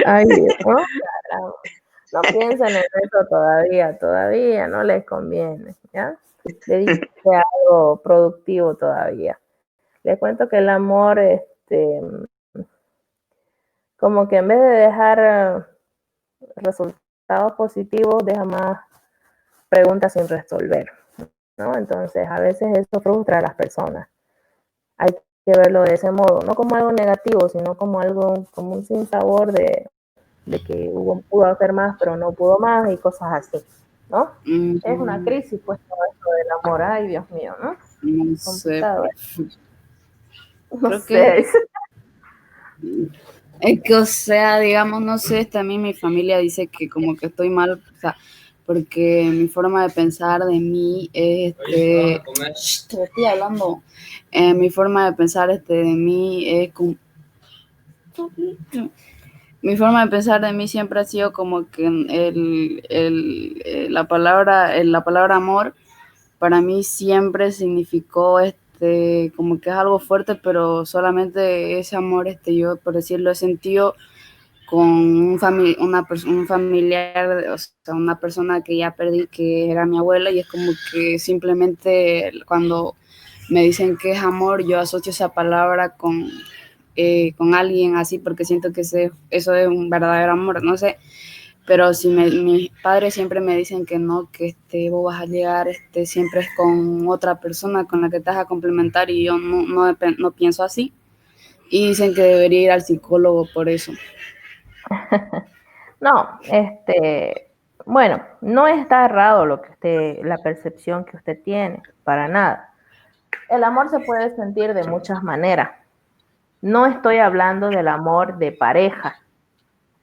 ay, ¿no? No piensen en eso todavía no les conviene, ¿ya? Dedíquense a algo productivo todavía. Les cuento que el amor, como que en vez de dejar resultados positivos, deja más preguntas sin resolver, ¿no? Entonces, a veces eso frustra a las personas. Hay que verlo de ese modo, no como algo negativo, sino como algo, como un sinsabor de que pudo hacer más, pero no pudo más y cosas así, ¿no? Es una crisis, pues, todo esto del amor. Ay, Dios mío, ¿no? No complicado, sé. No Creo sé. Es que, o sea, digamos, no sé, también mi familia dice que como que estoy mal, o sea, porque mi forma de pensar de mí es, te estoy hablando, mi forma de pensar de mí es como, mi forma de pensar de mí siempre ha sido como que la palabra amor para mí siempre significó como que es algo fuerte, pero solamente ese amor yo, por decirlo, he sentido con un familiar, o sea, una persona que ya perdí, que era mi abuela, y es como que simplemente cuando me dicen que es amor, yo asocio esa palabra con alguien así, porque siento que eso es un verdadero amor, no sé. Pero si mis padres siempre me dicen que no, que vos vas a llegar siempre es con otra persona con la que te vas a complementar, y yo no pienso así. Y dicen que debería ir al psicólogo por eso. No, bueno, no está errado la percepción que usted tiene, para nada. El amor se puede sentir de muchas maneras. No estoy hablando del amor de pareja.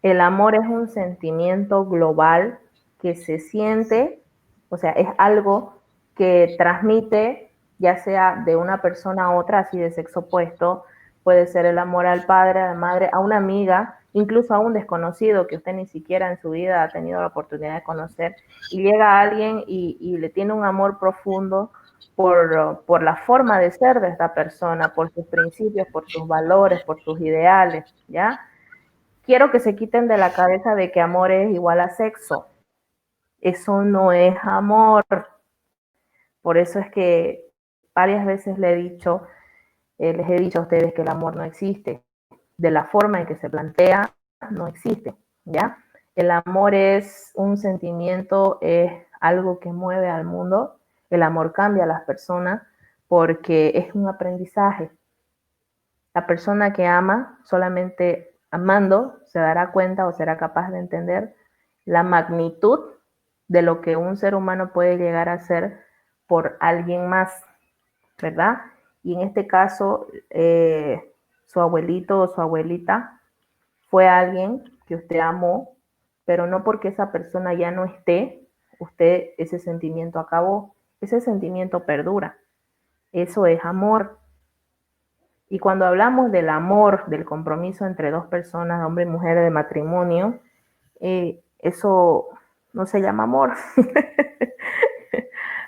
El amor es un sentimiento global que se siente, o sea, es algo que transmite, ya sea de una persona a otra, así de sexo opuesto, puede ser el amor al padre, a la madre, a una amiga, incluso a un desconocido que usted ni siquiera en su vida ha tenido la oportunidad de conocer, y llega a alguien y le tiene un amor profundo por la forma de ser de esta persona, por sus principios, por sus valores, por sus ideales, ¿ya? Quiero que se quiten de la cabeza de que amor es igual a sexo. Eso no es amor. Por eso es que varias veces les he dicho a ustedes que el amor no existe. De la forma en que se plantea, no existe, ¿ya? El amor es un sentimiento, es algo que mueve al mundo. El amor cambia a las personas porque es un aprendizaje. La persona que ama, solamente amando, se dará cuenta o será capaz de entender la magnitud de lo que un ser humano puede llegar a hacer por alguien más, ¿verdad? Y en este caso, su abuelito o su abuelita fue alguien que usted amó, pero no porque esa persona ya no esté, usted ese sentimiento acabó, ese sentimiento perdura. Eso es amor. Y cuando hablamos del amor, del compromiso entre dos personas, hombre y mujer, de matrimonio, eso no se llama amor.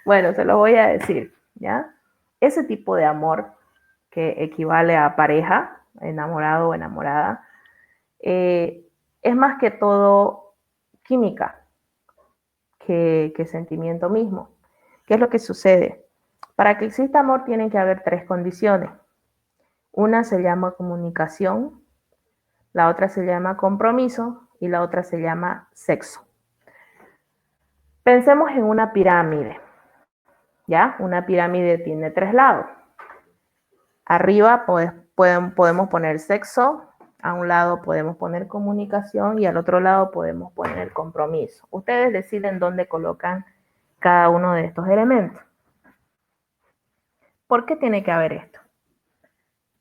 Bueno, se lo voy a decir, ¿ya? Ese tipo de amor que equivale a pareja, enamorado o enamorada, es más que todo química que sentimiento mismo. ¿Qué es lo que sucede? Para que exista amor tienen que haber 3 condiciones. Una se llama comunicación, la otra se llama compromiso y la otra se llama sexo. Pensemos en una pirámide, ¿ya? Una pirámide tiene 3 lados. Arriba podemos poner sexo, a un lado podemos poner comunicación y al otro lado podemos poner compromiso. Ustedes deciden dónde colocan cada uno de estos elementos. ¿Por qué tiene que haber esto?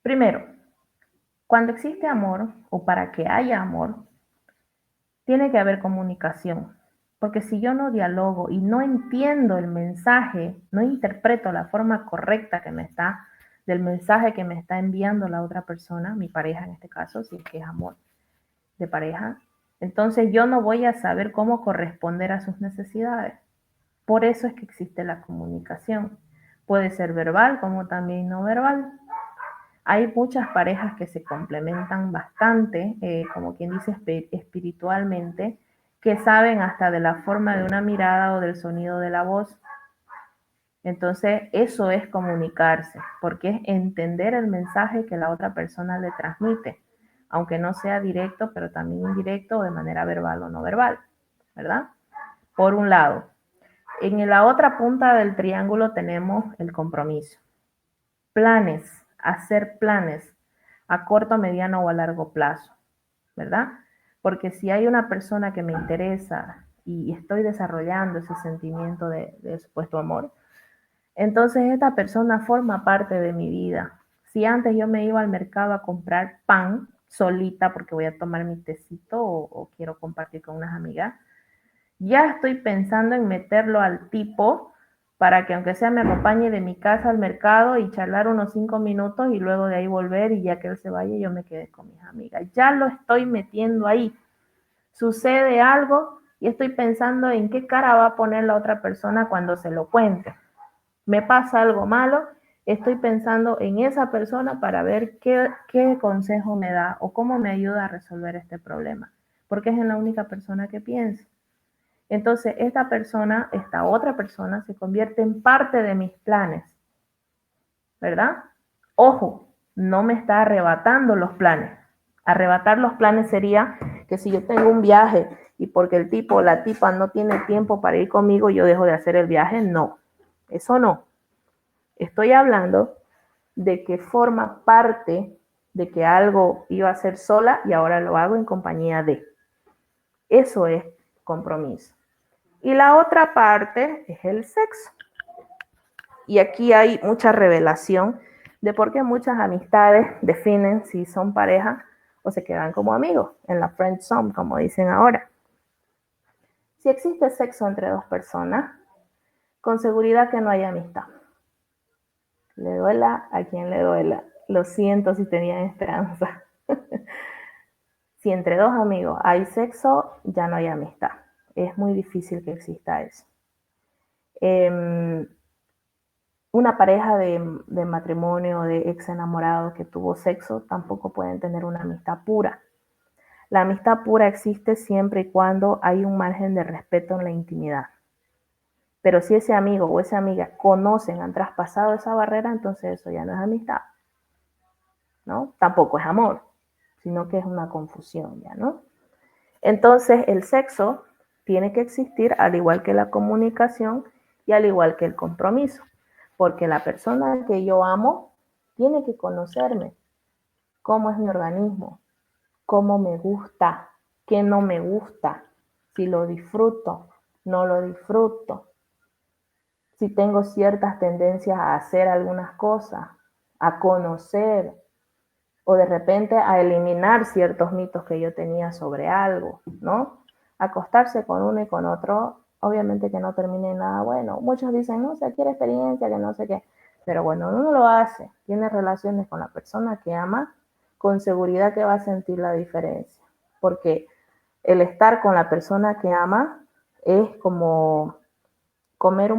Primero, cuando existe amor, o para que haya amor, tiene que haber comunicación. Porque si yo no dialogo y no entiendo el mensaje, no interpreto la forma correcta del mensaje que me está enviando la otra persona, mi pareja en este caso, si es que es amor de pareja, entonces yo no voy a saber cómo corresponder a sus necesidades. Por eso es que existe la comunicación. Puede ser verbal como también no verbal. Hay muchas parejas que se complementan bastante, como quien dice espiritualmente, que saben hasta de la forma de una mirada o del sonido de la voz. Entonces, eso es comunicarse, porque es entender el mensaje que la otra persona le transmite, aunque no sea directo, pero también indirecto o de manera verbal o no verbal, ¿verdad? Por un lado. En la otra punta del triángulo tenemos el compromiso. Planes, hacer planes a corto, mediano o a largo plazo, ¿verdad? Porque si hay una persona que me interesa y estoy desarrollando ese sentimiento de supuesto amor, entonces esta persona forma parte de mi vida. Si antes yo me iba al mercado a comprar pan solita porque voy a tomar mi tecito o quiero compartir con unas amigas, ya estoy pensando en meterlo al tipo para que aunque sea me acompañe de mi casa al mercado y charlar unos 5 minutos y luego de ahí volver y ya que él se vaya yo me quedé con mis amigas. Ya lo estoy metiendo ahí. Sucede algo y estoy pensando en qué cara va a poner la otra persona cuando se lo cuente. Me pasa algo malo, estoy pensando en esa persona para ver qué consejo me da o cómo me ayuda a resolver este problema, porque es en la única persona que pienso. Entonces, esta otra persona se convierte en parte de mis planes, ¿verdad? Ojo, no me está arrebatando los planes. Arrebatar los planes sería que si yo tengo un viaje y porque el tipo o la tipa no tiene tiempo para ir conmigo, yo dejo de hacer el viaje. No, eso no. Estoy hablando de que forma parte de que algo iba a hacer sola y ahora lo hago en compañía de. Eso es compromiso. Y la otra parte es el sexo. Y aquí hay mucha revelación de por qué muchas amistades definen si son pareja o se quedan como amigos, en la friend zone, como dicen ahora. Si existe sexo entre dos personas, con seguridad que no hay amistad. Le duela a quien le duela. Lo siento si tenían esperanza. Si entre dos amigos hay sexo, ya no hay amistad. Es muy difícil que exista eso. Una pareja de matrimonio o de ex enamorado que tuvo sexo tampoco pueden tener una amistad pura. La amistad pura existe siempre y cuando hay un margen de respeto en la intimidad. Pero si ese amigo o esa amiga conocen, han traspasado esa barrera, entonces eso ya no es amistad, ¿no? Tampoco es amor, sino que es una confusión ya, ¿no? Entonces el sexo tiene que existir al igual que la comunicación y al igual que el compromiso, porque la persona que yo amo tiene que conocerme, cómo es mi organismo, cómo me gusta, qué no me gusta, si lo disfruto, no lo disfruto, si tengo ciertas tendencias a hacer algunas cosas, a conocer o de repente a eliminar ciertos mitos que yo tenía sobre algo, ¿no? Acostarse con uno y con otro, obviamente que no termine en nada bueno. Muchos dicen, no, se quiere experiencia, que no sé qué. Pero bueno, uno lo hace, tiene relaciones con la persona que ama, con seguridad que va a sentir la diferencia. Porque el estar con la persona que ama es como comer un